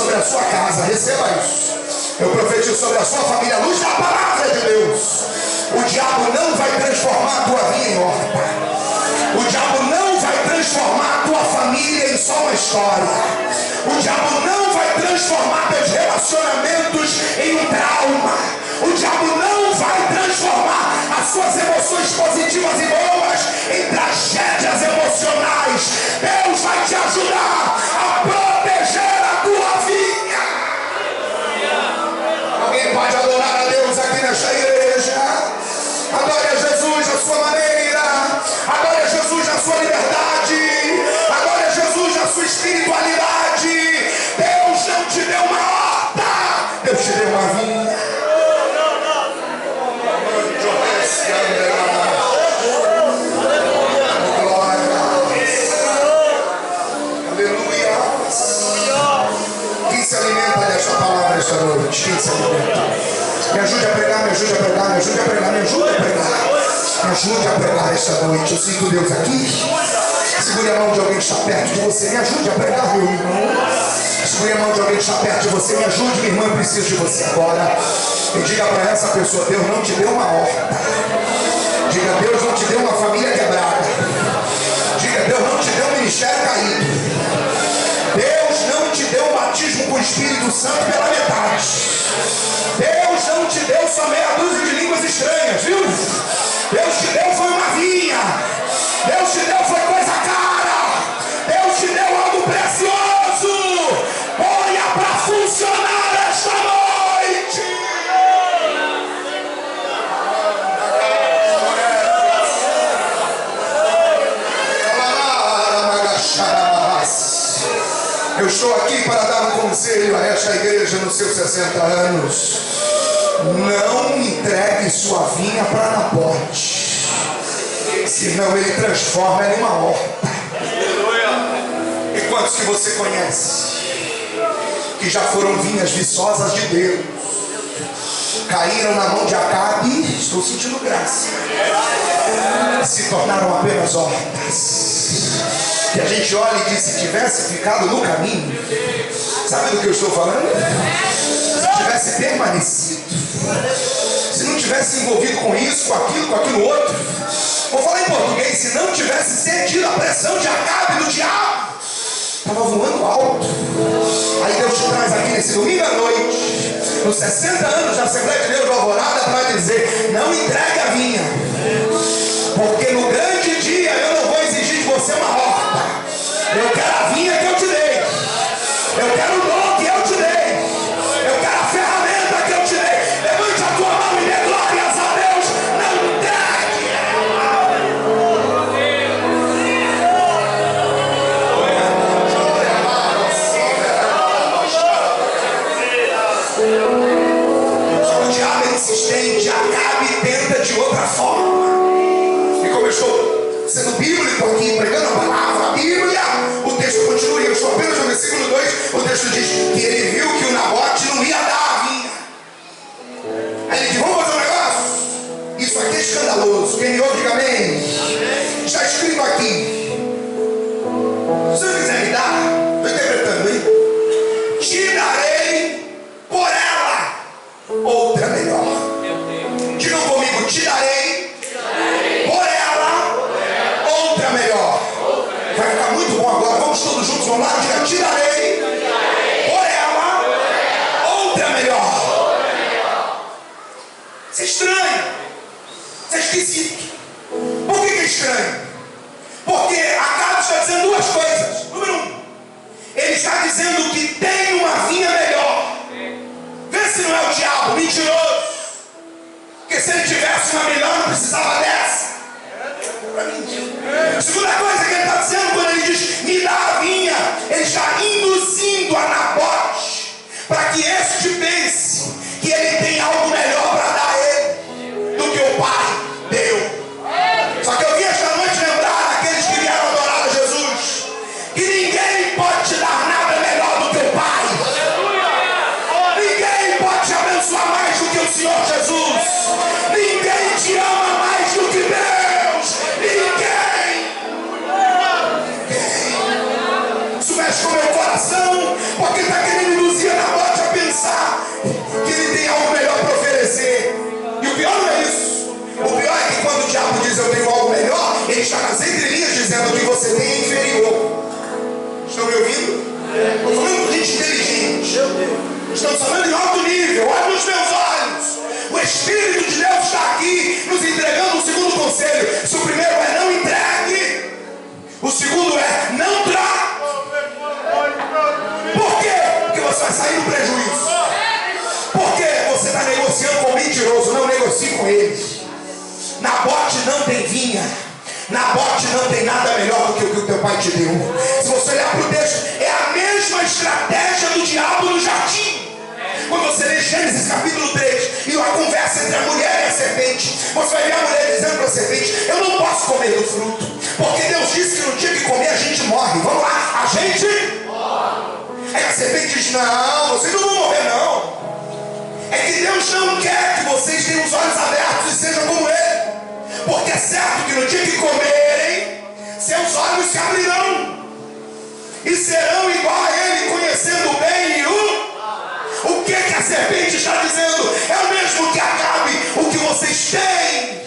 sobre a sua casa. Receba isso. Eu profetizo sobre a sua família, a luz da palavra de Deus. O diabo não vai transformar a tua vida em horta. O diabo não vai transformar a tua família em só uma história. O diabo não vai transformar teus relacionamentos em um trauma. O diabo não vai transformar as suas emoções positivas e boas em tragédias emocionais. Deus vai te ajudar a proteger a tua vinha. Alguém pode adorar a Deus aqui nesta igreja? Adore a Jesus à sua maneira. Adore a Jesus na sua liberdade. Adore a Jesus na sua espiritualidade. Deus não te deu uma horta, Deus te deu uma vinha. Aleluia. Quem se alimenta desta palavra esta noite? Quem se alimenta? Me ajude a pregar, me ajude a pregar, me ajude a pregar, me ajude a pregar. Me ajude a pregar esta noite. Eu sinto Deus aqui. Segure a mão de alguém que está perto de você. Me ajude a pregar, meu irmão. Segure a mão de alguém que está perto de você. Me ajude, minha irmã. Eu preciso de você agora. E diga para essa pessoa: Deus não te deu uma horta. Diga: Deus não te deu uma família quebrada. Diga: Deus não te deu um ministério caído. Deus não te deu um batismo com o Espírito Santo pela metade. Deus não te deu só meia dúzia de línguas estranhas, viu? Deus te deu foi uma vinha. Deus te deu foi coisa cara. Deus te deu algo precioso. Ponha para funcionar esta noite. Eu estou aqui para dar um conselho a esta igreja nos seus 60 anos. Não entregue sua vinha para Nabote, senão ele transforma ela em uma horta. E quantos que você conhece que já foram vinhas viçosas de Deus, caíram na mão de Acabe, estou sentindo graça, se tornaram apenas hortas. Que a gente olha e diz: se tivesse ficado no caminho, sabe do que eu estou falando? Se tivesse permanecido, se não tivesse envolvido com isso, com aquilo outro, vou falar em português, se não tivesse sentido a pressão de Acabe do diabo, estava voando alto. Aí Deus te traz aqui nesse domingo à noite, nos 60 anos da Assembleia de Deus de Alvorada, para dizer: não entregue a vinha, porque no grande dia eu não vou exigir de você uma horta. Eu quero a vinha que eu te dei. Eu quero o dom que eu te dei. Eu quero a ferramenta que eu te dei. Levante a tua mão e dê glórias a Deus. Não entregue. O diabo é insistente. Acabe e tenta de outra forma. E como eu estou sendo bíblico aqui, pregando a palavra, a Bíblia, o texto continua, eu estou apenas no versículo 2, o texto diz que ele viu que o Nabote não ia dar a vinha. Aí ele diz: vamos fazer um negócio? Isso aqui é escandaloso. Quem me ouve, diga amém. Está escrito aqui: se você quiser me dar, estou interpretando, hein? Te darei por ela outra melhor. Digam comigo: te darei por ela outra melhor. Vai ficar muito bom agora. Vamos todos juntos, vamos lá. Diga: te darei por ela outra melhor. Isso é estranho. Isso é esquisito. Por que é estranho? Porque Acabe está dizendo duas coisas. Número 1, ele está dizendo que tem uma vinha melhor. Vê se não é o diabo, mentiroso. Porque se ele tivesse uma melhor, não precisava dessa. A segunda coisa que ele está dizendo quando ele diz: me dá a vinha, ele está induzindo a Nabote para que este pense que ele tem algo melhor para dar a ele do que o pai deu. Só que eu vim esta noite lembrar daqueles que vieram adorar a Jesus, que ninguém pode te dar nada melhor do que o pai. Ninguém pode te abençoar mais do que o Senhor Jesus. Ninguém te ama mais do que Deus. Ninguém. Isso mexe com o meu coração, porque está querendo induzir pensar que ele tem algo melhor para oferecer. E o pior não é isso. O pior é que quando o diabo diz eu tenho algo melhor, ele está nas entrelinhas dizendo que você tem é inferior. Estão me ouvindo? Estou falando de gente inteligente. Estamos falando em alto nível. Olha nos meus olhos. O Espírito de Deus está aqui nos entregando um segundo conselho. Se o primeiro é não entregue, o segundo é não traga. Por quê? Porque você vai sair no prejuízo. Porque você está negociando com o mentiroso. Não negocie com eles. Nabote não tem vinha. Nabote não tem nada melhor do que o que o teu pai te deu. Se você olhar para o texto, é a mesma estratégia do diabo no jardim. Quando você lê Gênesis capítulo 3 e a conversa entre a mulher e a serpente, você vai ver a mulher dizendo para a serpente: eu não posso comer do fruto, porque Deus disse que no dia que comer a gente morre. Vamos lá, a gente morre. Aí a serpente diz: não, vocês não vão morrer não. É que Deus não quer que vocês tenham os olhos abertos e sejam como Ele. Porque é certo que no dia que comerem, seus olhos se abrirão e serão igual a Ele, conhecendo o bem e o que a serpente está dizendo? É o mesmo que acabe. O que vocês têm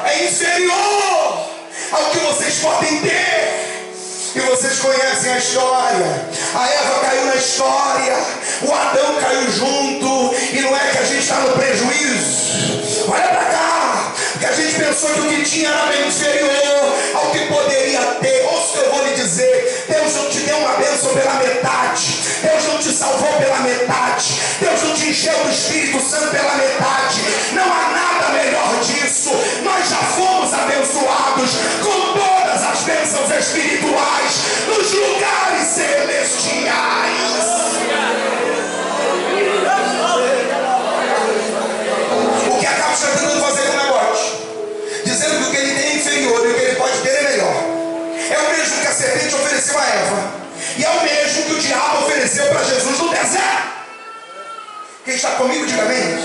é inferior ao que vocês podem ter. E vocês conhecem a história. A Eva caiu na história, o Adão caiu junto. E não é que a gente está no prejuízo. Olha para cá, porque a gente pensou que o que tinha era bem inferior ao que poderia ter. Ouça o que eu vou lhe dizer: Deus não te deu uma bênção pela metade. Deus não te salvou pela metade. Deus não te encheu do Espírito Santo pela metade. Não há nada melhor disso. Nós já fomos abençoados com todas as bênçãos espirituais nos lugares celestiais. O que acaba tentando fazer com o negócio, dizendo que o que ele tem é inferior e o que ele pode ter é melhor, é o mesmo que a serpente ofereceu a Eva. E é o mesmo que o diabo ofereceu para Jesus no deserto. Quem está comigo, diga amém.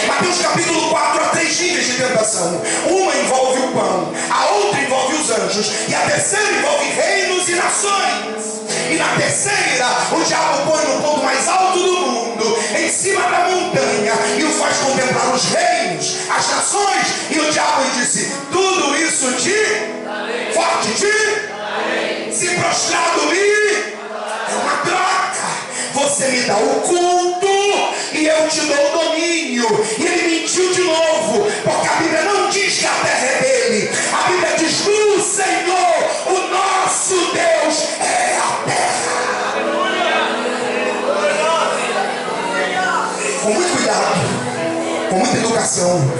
Mateus capítulo 4 há 3 níveis de tentação. Uma envolve o pão, a outra envolve os anjos, e a terceira envolve reinos e nações. E na terceira, o diabo põe no ponto mais alto do mundo, em cima da montanha, e o faz contemplar os reinos, as nações. E o diabo lhe disse: tudo isso forte se prostrado é uma troca. Você me dá o culto e eu te dou o domínio. E ele mentiu de novo, porque a Bíblia não diz que a terra é dele. A Bíblia diz: o Senhor, o nosso Deus, é a terra. Com muito cuidado, com muita educação,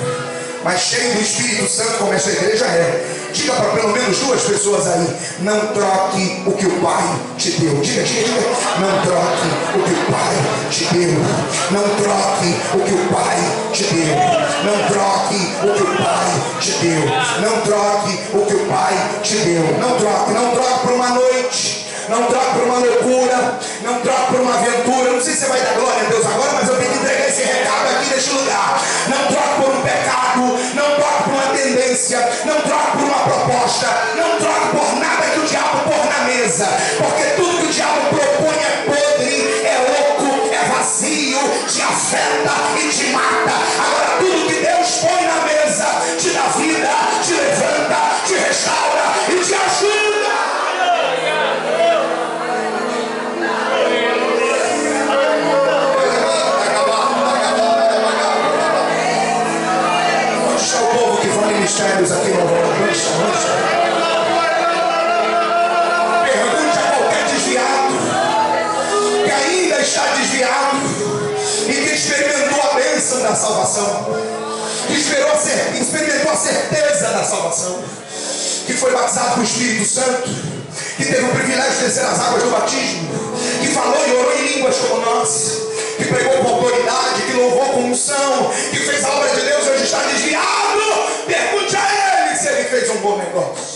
mas cheio do Espírito Santo, como essa igreja é. Diga para pelo menos 2 pessoas aí: não troque o que o Pai te deu. Diga. Não troque o que o Pai te deu. Não troque o que o Pai te deu. Não troque o que o Pai te deu. Não troque o que o Pai te deu. Não troque por uma noite. Não troque por uma loucura. Não troque por uma aventura. Não sei se você vai dar glória a Deus agora, mas eu tenho que entregar esse recado aqui neste lugar. Não troque por um pecado. Não troque por uma tendência. Não troque por uma proposta. Não troque por nada que o diabo pôr na mesa. Porque tudo que o diabo propõe é podre, é oco, é vazio, te afeta e te mata. Agora tudo que Deus põe na mesa te dá vida, te levanta, te restaura e te ajuda. Mistérios aqui no pergunte a qualquer desviado que ainda está desviado e que experimentou a bênção da salvação, que experimentou a certeza da salvação, que foi batizado com o Espírito Santo, que teve o privilégio de descer as águas do batismo, que falou e orou em línguas como nós, que pregou com autoridade, que louvou com unção, que fez a obra de Deus e hoje está desviado. Pergunte a ele se ele fez um bom negócio.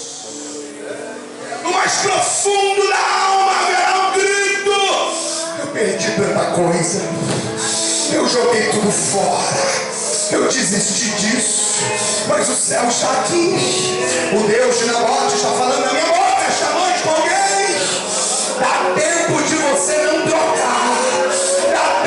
No mais profundo da alma haverá um grito: eu perdi tanta coisa, eu joguei tudo fora, eu desisti disso, mas o céu está aqui. O Deus de Nabote está falando na minha boca esta noite com alguém. Dá tempo de você não trocar. Dá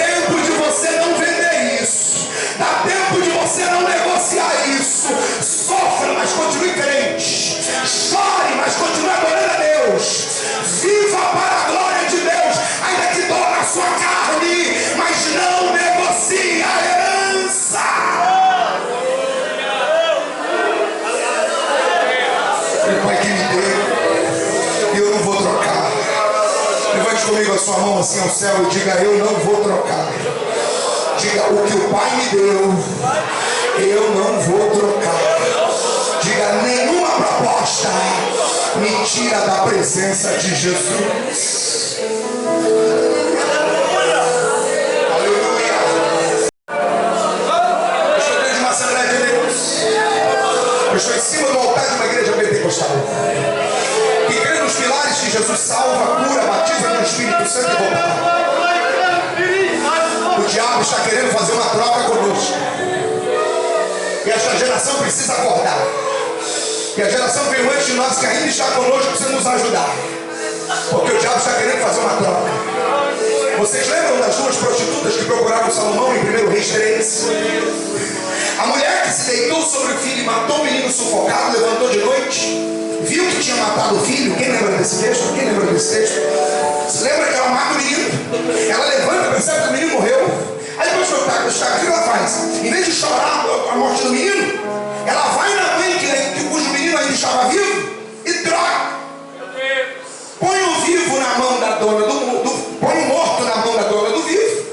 comigo a sua mão assim ao céu e diga: eu não vou trocar. Diga: o que o Pai me deu, eu não vou trocar. Diga: nenhuma proposta me tira da presença de Jesus. Aleluia. Eu estou dentro de uma Assembleia de Deus. Eu estou em cima do altar de uma igreja pentecostal que crê nos pilares que Jesus salva, cura, batiza no Espírito Santo e volta. O diabo está querendo fazer uma troca conosco. E esta geração precisa acordar. E a geração que veio antes de nós, que ainda está conosco, precisa nos ajudar. Porque o diabo está querendo fazer uma troca. Vocês lembram das duas prostitutas que procuraram Salomão em 1 Reis 3? A mulher que se deitou sobre o filho e matou o menino sufocado, levantou de noite, viu que tinha matado o filho. Quem lembra desse texto? Quem lembra desse texto? Se lembra que ela mata o menino? Ela levanta, percebe que o menino morreu. Aí depois o que ela faz? Em vez de chorar a morte do menino, ela vai na mãe cujo menino ainda estava vivo e troca. Põe o vivo na mão da dona põe o morto na mão da dona do vivo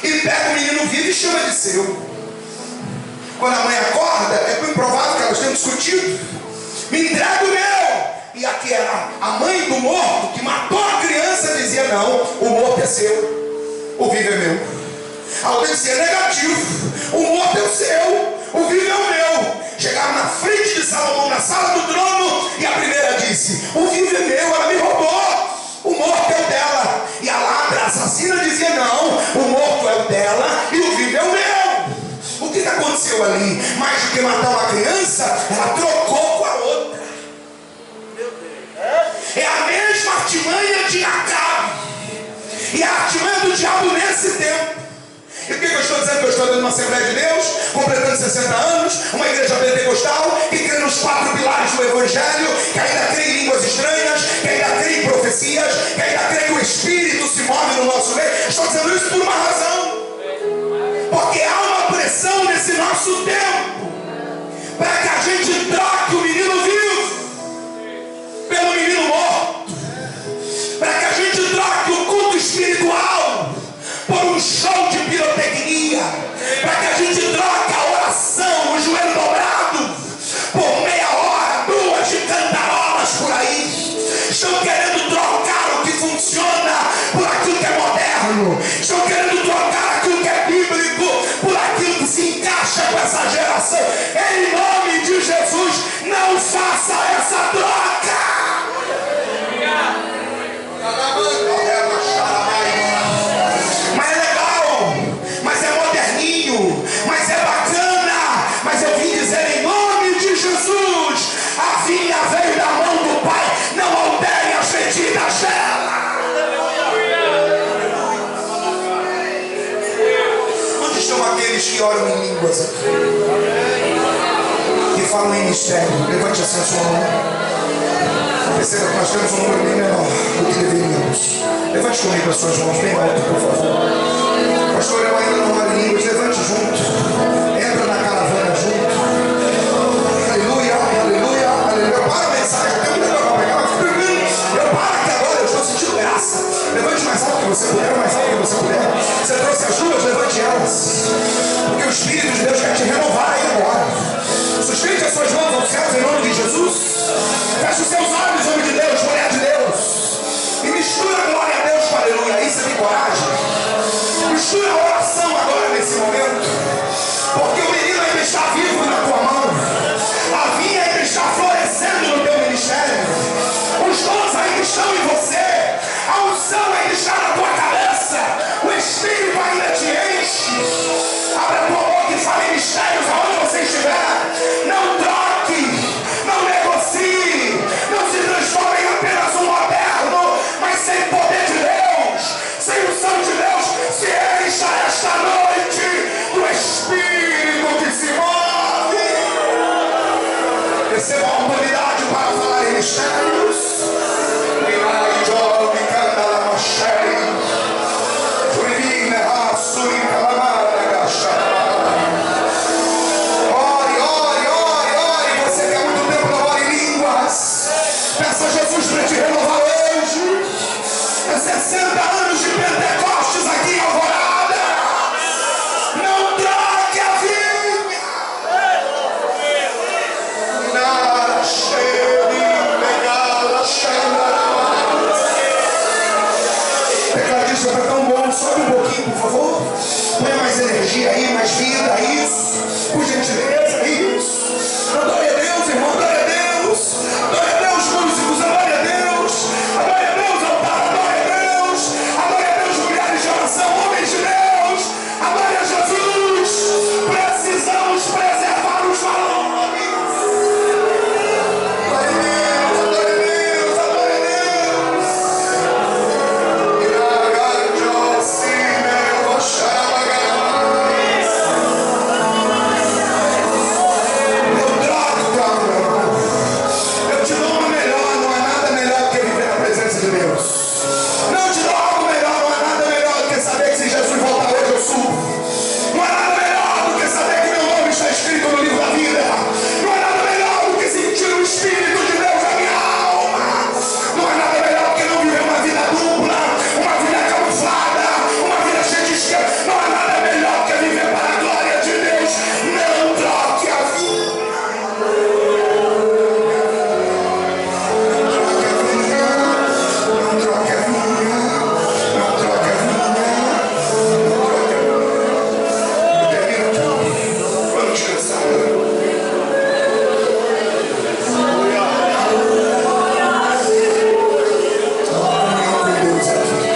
e pega o menino vivo e chama de seu. Quando a mãe acorda, é bem provável que elas tenham discutido. Me entrega o meu! E aqui era a mãe do morto que matou a criança, dizia: não, o morto é seu, o vivo é meu. A outra dizia: negativo, o morto é o seu, o vivo é o meu. Chegaram na frente de Salomão, na sala do trono, e a primeira disse: o vivo é meu, ela me roubou, o morto é o dela. E a ladra, a assassina, dizia: não, o morto é o dela e o vivo é o meu. O que aconteceu ali? Mais do que matar uma criança, ela trocou com a outra. É a mesma artimanha de Acabe e a artimanha do diabo nesse tempo. E o que eu estou dizendo? Que eu estou dentro de uma Assembleia de Deus, completando 60 anos, uma igreja pentecostal, que crê nos 4 pilares do Evangelho, que ainda crê em línguas estranhas, que ainda crê em profecias, que ainda crê que o Espírito se move no nosso meio. Estou dizendo isso por uma razão. Porque há uma pressão nesse nosso tempo, para que a gente troque o menino vivo pelo menino morto, para que a gente troque o culto espiritual por um show de pirotecnia, para que a gente troque a oração, o joelho dobrado, por meia hora, 2 de cantarolas por aí. Estão querendo trocar o que funciona por aquilo que é moderno. Estão querendo trocar aquilo que é bíblico por aquilo que se encaixa com essa geração. Em nome de Jesus, não faça essa troca. Mas é legal, mas é moderninho, mas é bacana. Mas eu vim dizer em nome de Jesus: a vinha veio da mão do Pai, não alterem as medidas dela. Onde estão aqueles que oram em línguas aqui? Que falam em mistério? Levante assim a sua mão. Perceba que nós temos um número bem menor do que deveríamos. Levante comigo as suas mãos bem alto, por favor. Pastor, eu ainda não oro em línguas. Levante junto. Entra na caravana junto. Aleluia, aleluia, aleluia. Para a mensagem, eu tenho um negócio para pegar, mas fica tranquilo. Eu paro aqui agora, eu estou sentindo graça. Levante mais alto que você puder, mais alto que você puder. Você trouxe as duas, levante elas. Porque o Espírito de Deus quer te renovar aí agora. Sustente as suas mãos aos céus em nome de Jesus. Feche os seus olhos, homem de Deus, mulher de Deus. E mistura a glória a Deus com aleluia. Isso é de coragem. Mistura a oração agora nesse momento. Porque o menino ainda está vivo na tua mão. A vinha ainda está florescendo no teu ministério. Os dons ainda estão em você. A unção ainda está na tua cabeça. O Espírito ainda te enche. Abre a tua boca e fale em música está tão bom. Sobe um pouquinho, por favor. Põe mais energia aí, mais vida, isso. Por gentileza, isso. Adore a Deus, irmão, adore a Deus. Adore a Deus, músicos, adore a Deus. Adore a Deus, altar, adore a Deus. Adore a Deus, mulheres de oração, homens de Deus. Adore a Jesus. Precisamos preservar os valores. Adore a Deus, adore a Deus, adore a Deus. Eu te dou uma melhor, não há nada melhor que viver na presença de Deus. Não te dou algo melhor, não há nada melhor do que saber que se Jesus voltar hoje eu subo. Não há nada melhor do que saber que meu nome está escrito no livro da vida. Não há nada melhor do que sentir o Espírito de Deus na minha alma. Não há nada melhor do que não viver uma vida dupla, uma vida camuflada, uma vida cheia de esquema. Não há nada melhor que viver para a glória de Deus. Não troque a vida. Não troque a vida. Não troque a vida. Não troque a vida. Termina tudo. Vamos descansar. Com Deus aqui.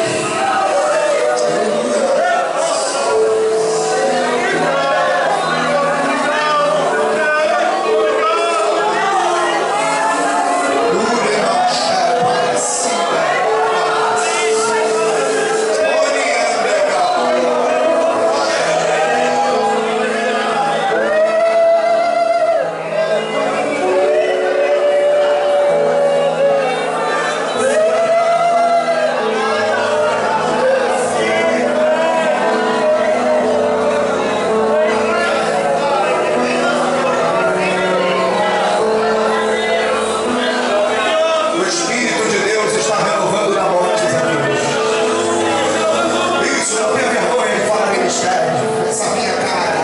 O Espírito de Deus está renovando na morte aqui. Isso, não tenha vergonha de falar ministério. Essa minha cara.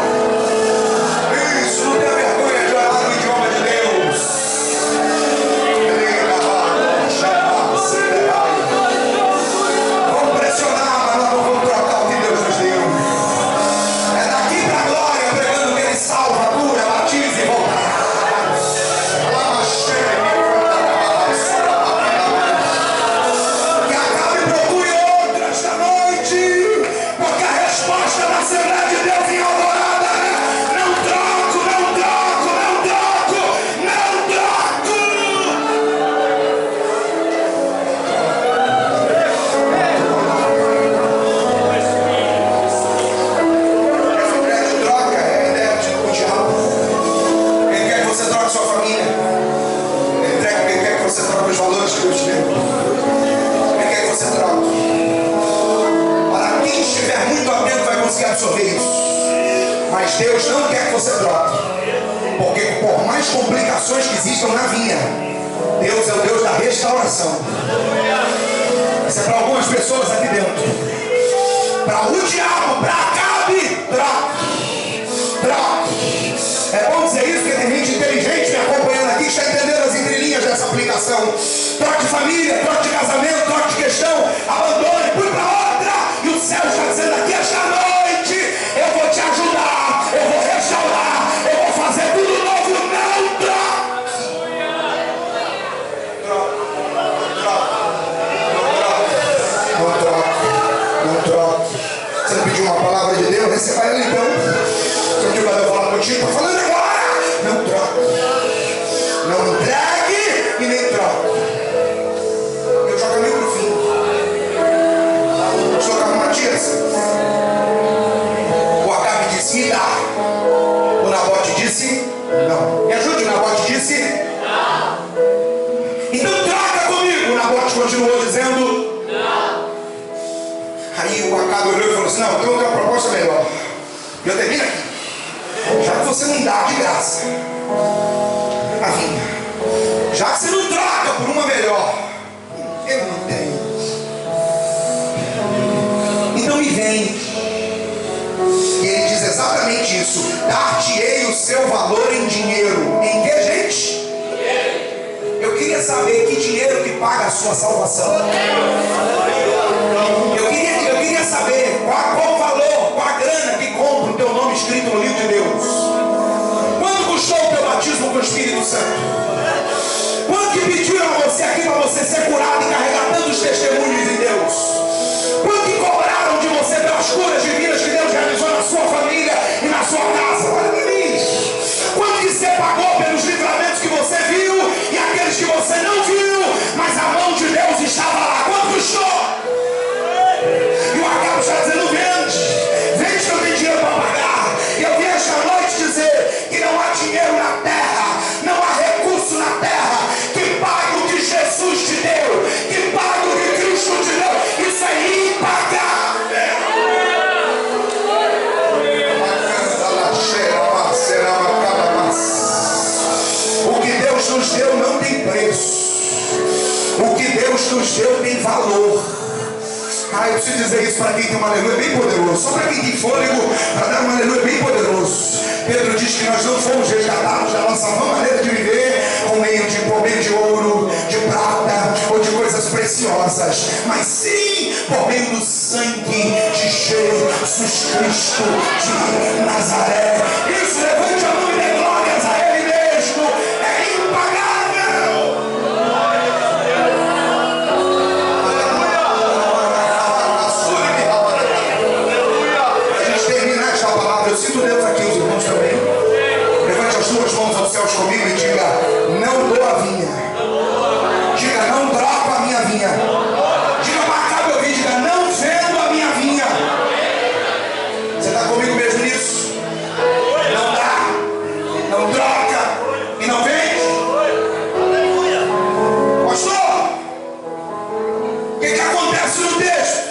Isso, não tenha vergonha de orar no idioma de Deus. Vamos pressionar, mas nós não vamos trocar o que Deus nos deu. É daqui para a glória, pregando que Ele salva, cura, batiza e volta. Que acabe e procure outra esta noite, porque a resposta da Assembleia de Deus em Alvorada é: não troco, não troco, não troco, não troco. Essa ideia de troca é a ideia do diabo. Ele quer que você troque sua família. Ele quer que você troque os valores que Deus te deu. Ele quer que você troque. Para quem estiver muito atento vai conseguir absorver isso. Mas Deus não quer que você troque. Porque por mais complicações que existam na vinha, Deus é o Deus da restauração. Isso é para algumas pessoas aqui dentro. Para o diabo, para Acabe, troque. Troque. É bom dizer isso, porque tem gente inteligente me acompanhando aqui que está entendendo as entrelinhas dessa aplicação. Troque de família, troque de casamento, troque de questão, abandone, fui para outra. E o céu está dizendo aqui esta noite: eu vou te ajudar, eu vou restaurar, eu vou fazer tudo novo. Não troque. Não troque. Não troque. Você não pediu uma palavra de Deus? Receba ela então. Se eu digo para eu falar contigo, estou falando agora. Não troque. Não entregue e nem troque. Eu já caminho para o fim. Estou com a Matias. O Acabe disse: me dá. O Nabote disse: não. Me ajude, o Nabote disse: não. Então troca comigo. O Nabote continuou dizendo: não. Aí o Acabe olhou e falou assim: não, então eu tenho uma proposta melhor. E eu termino aqui. Já que você não dá de graça a vinha, já que você não troca por uma melhor, eu não tenho. Então me vem. E ele diz exatamente isso: dar-te-ei o seu valor em dinheiro. Em que, gente? Eu queria saber que dinheiro que paga a sua salvação. Eu queria curas divinas que Deus realizou na sua família e na sua casa. Olha para mim. Quanto que você pagou pelos livramentos que você viu e aqueles que você não viu, mas a mão de Deus estava lá. Quanto custou? E o Acabe está dizendo: vende que eu tenho dinheiro para pagar. E eu vim esta noite dizer que não há dinheiro na terra, não há recurso na terra que pague o que Jesus te deu, que pague o que Cristo te deu. Isso é impagável. O que Deus nos deu não tem preço. O que Deus nos deu tem valor. Eu preciso dizer isso para quem tem um aleluia bem poderoso. Só para quem tem fôlego, para dar um aleluia bem poderoso. Pedro diz que nós não fomos resgatados da nossa maneira de viver por meio de ouro, de prata ou de coisas preciosas, mas sim por meio do sangue de Jesus Cristo de Nazaré. Isso, levante a mão e dê glórias a Ele mesmo. É impagável. Eu sinto Deus aqui, os irmãos também. Levante as suas mãos aos céus comigo e diga: não dou a vinha. Diga: não troco a minha vinha. Diga para cá, meu filho, diga: não vendo a minha vinha. Você está comigo mesmo nisso? Não dá, não troca e não vende. Pastor, o que acontece no texto?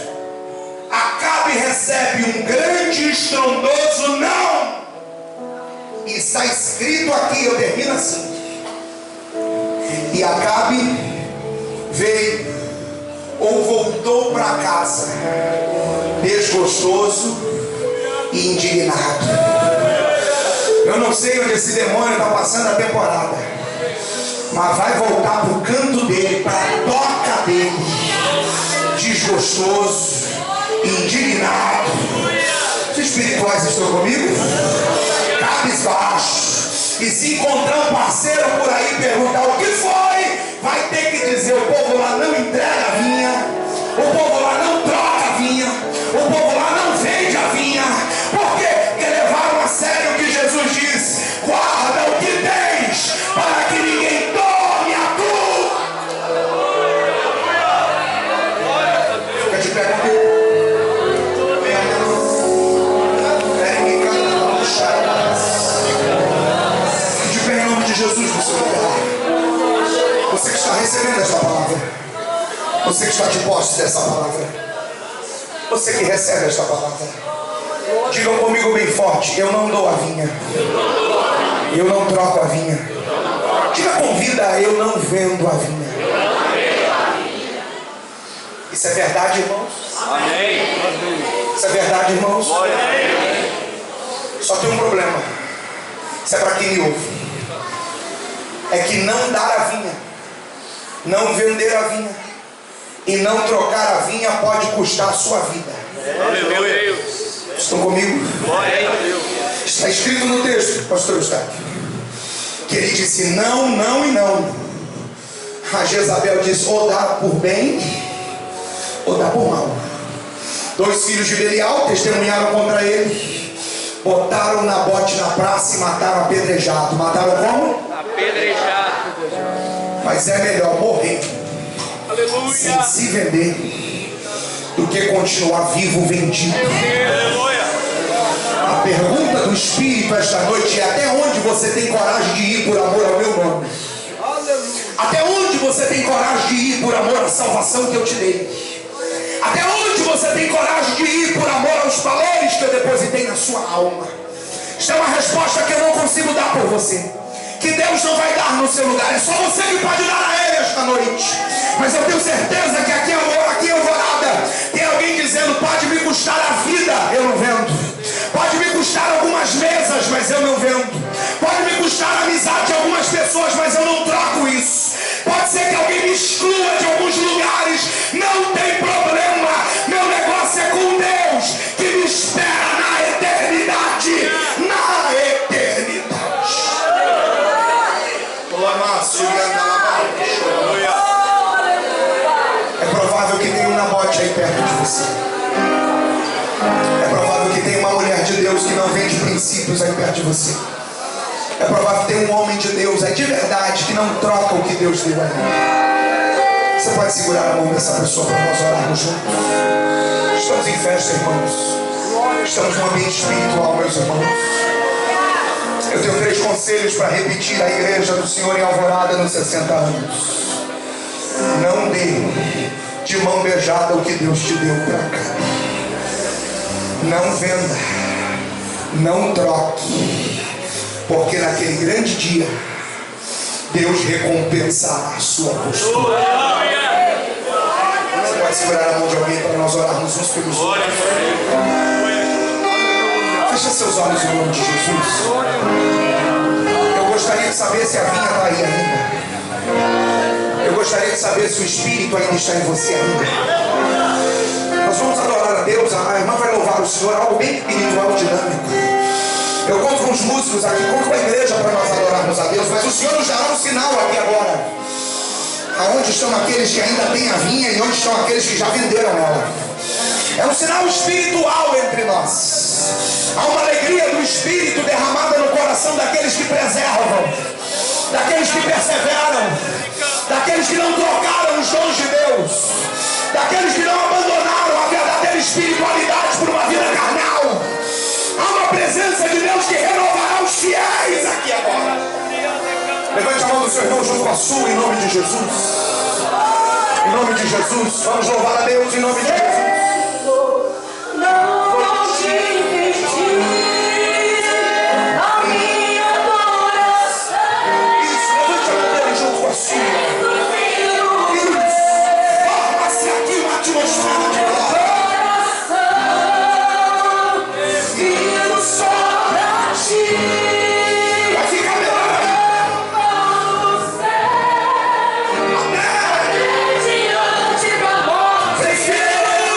Acabe recebe um grande estrondoso não. E está escrito aqui, eu termino assim: e Acabe veio ou voltou para casa desgostoso e indignado. Eu não sei onde esse demônio está passando a temporada, mas vai voltar para o canto dele, para a toca dele, desgostoso, indignado. Os espirituais estão comigo? Cabisbaixo. E se encontrar um parceiro por aí e perguntar o que foi, vai ter que dizer: o povo lá não entrega a vinha, o povo lá não troca a vinha, o povo lá não vende a vinha. Por quê? Porque levaram a sério o que Jesus disse: guarda o que tens, para que ninguém tome a tua. Fica de pé comigo. Jesus no seu lugar. Você que está recebendo esta palavra, você que está de posse dessa palavra, você que recebe esta palavra, digam comigo bem forte: eu não dou a vinha, eu não troco a vinha. Diga com vida: eu não vendo a vinha. Isso é verdade, irmãos? Amém. Isso é verdade, irmãos? Só tem um problema. Isso é para quem me ouve. É que não dar a vinha, não vender a vinha e não trocar a vinha pode custar a sua vida. Aleluia. Estão comigo? Glória a Deus. Está escrito no texto, pastor Eustáquio, que ele disse não, não e não. A Jezabel disse: ou dá por bem ou dá por mal. 2 filhos de Belial testemunharam contra ele, botaram Nabote na praça e mataram apedrejado. Mataram como? Apedrejado. Mas é melhor morrer Aleluia. sem se vender do que continuar vivo vendido. Aleluia. A pergunta do Espírito esta noite é: até onde você tem coragem de ir por amor ao meu nome? Até onde você tem coragem de ir por amor à salvação que eu te dei? Até onde você tem coragem de ir por amor aos valores que eu depositei na sua alma? Esta é uma resposta que eu não consigo dar por você, que Deus não vai dar no seu lugar. É só você que pode dar a Ele esta noite. Mas eu tenho certeza que aqui em Alvorada tem alguém dizendo: pode me custar a vida, eu não vendo. Pode me custar algumas mesas, mas eu não vendo. Pode me custar a amizade de algumas pessoas, mas eu não troco isso. Pode ser que alguém me exclua de alguns lugares, não tem problema. Meu negócio é com Deus, que me espera na eternidade. Na eternidade. É provável que tenha um Nabote aí perto de você. É provável que tenha uma mulher de Deus que não vende princípios aí perto de você. É provável que tenha um homem de Deus aí de verdade que não troca o que Deus deu a ele. Você pode segurar a mão dessa pessoa para nós orarmos juntos? Estamos em festa, irmãos. Estamos num ambiente espiritual, meus irmãos. Eu tenho 3 conselhos para repetir à igreja do Senhor em Alvorada nos 60 anos. Não dê de mão beijada o que Deus te deu para cá. Não venda, não troque, porque naquele grande dia Deus recompensará a sua postura. Você pode segurar a mão de alguém para nós orarmos uns pelos outros? Fecha seus olhos em nome de Jesus. Eu gostaria de saber se a vinha está aí ainda. Eu gostaria de saber se o Espírito ainda está em você ainda. Nós vamos adorar a Deus. A irmã vai louvar o Senhor, algo bem pequenino, algo dinâmico. Eu conto com os músicos aqui, conto com a igreja para nós adorarmos a Deus. Mas o Senhor nos dará um sinal aqui agora. Aonde estão aqueles que ainda têm a vinha e onde estão aqueles que já venderam ela. É um sinal espiritual entre nós. Há uma alegria do Espírito derramada no coração daqueles que preservam, daqueles que perseveram, daqueles que não trocaram os dons de Deus, daqueles que não abandonaram a verdadeira espiritualidade por uma vida carnal. Há uma presença de Deus que renovará os fiéis aqui agora. Levante a mão do seu irmão junto com a sua, em nome de Jesus. Em nome de Jesus, vamos louvar a Deus em nome de Jesus. Forma-se aqui uma atmosfera de glória. Vai ficar melhor. Prefiro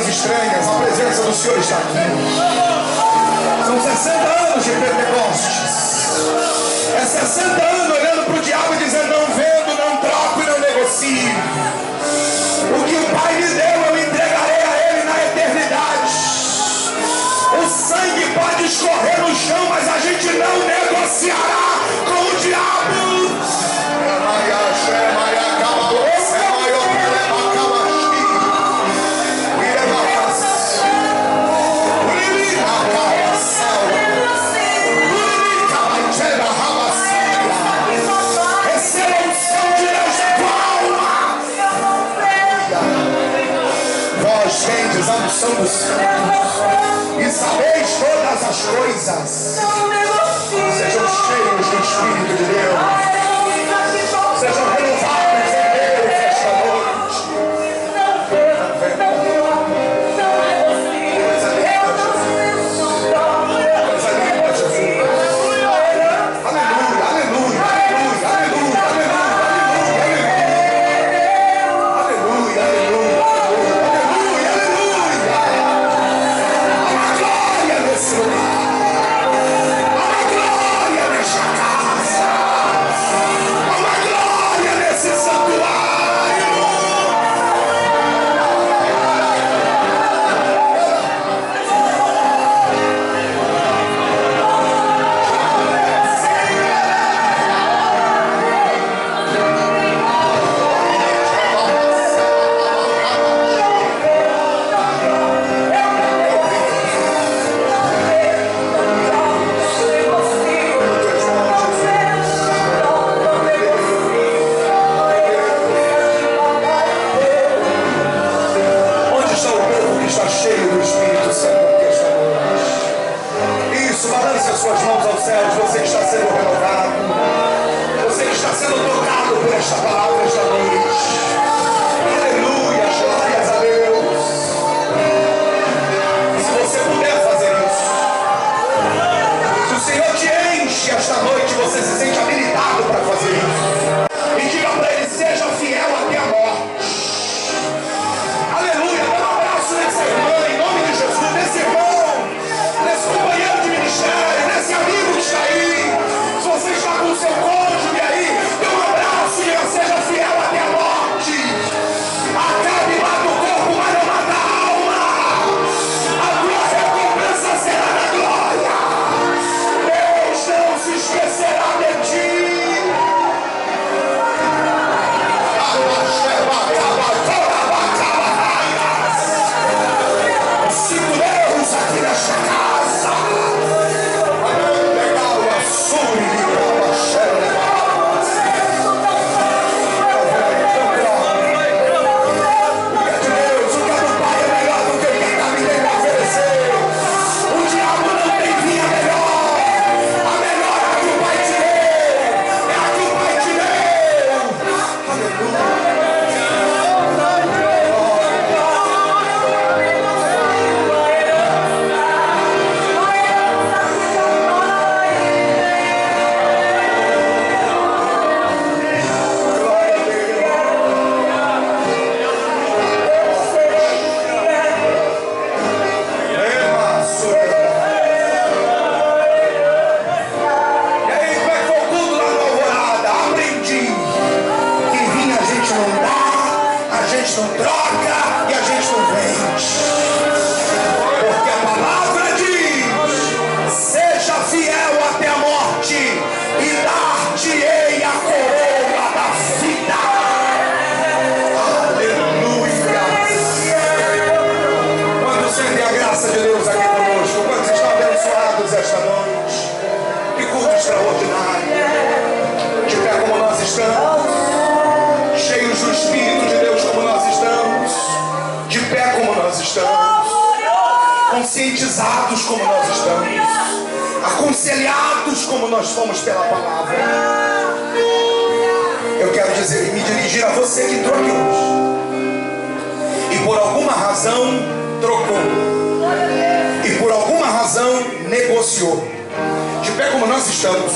línguas estranhas. A presença do Senhor está aqui. São 60 anos de Pentecostes. É 60 anos olhando para o diabo e dizendo: não vendo, não troco e não negocio. O que o Pai me deu, eu entregarei a Ele na eternidade. O sangue pode escorrer no chão, mas a gente não negociará com o diabo. A unção do Santo, e sabeis todas as coisas. Sejam cheios do Espírito de Deus, sejam renovados em Deus esta noite. Coisa linda, Jesus. Coisa linda, Jesus. Aleluia, aleluia, aleluia, aleluia, aleluia, aleluia, aleluia. Conscientizados como nós estamos, aconselhados como nós fomos pela palavra. Eu quero dizer e me dirigir a você que entrou aqui hoje e por alguma razão trocou, e por alguma razão negociou. De pé como nós estamos,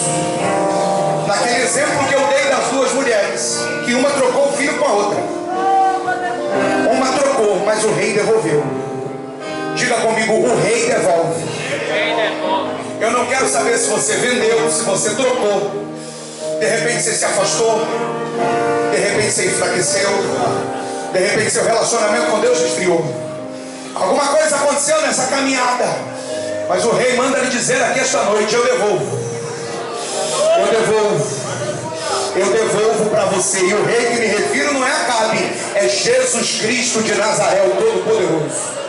naquele exemplo que eu dei das duas mulheres, que uma trocou o filho com a outra. Uma trocou, mas o rei devolveu. Diga comigo, o rei devolve. Eu não quero saber se você vendeu, se você trocou. De repente você se afastou. De repente você enfraqueceu. De repente seu relacionamento com Deus esfriou. Alguma coisa aconteceu nessa caminhada. Mas o rei manda lhe dizer aqui esta noite: eu devolvo. Eu devolvo. Eu devolvo para você. E o rei que me refiro não é Acabe, é Jesus Cristo de Nazaré, o Todo-Poderoso.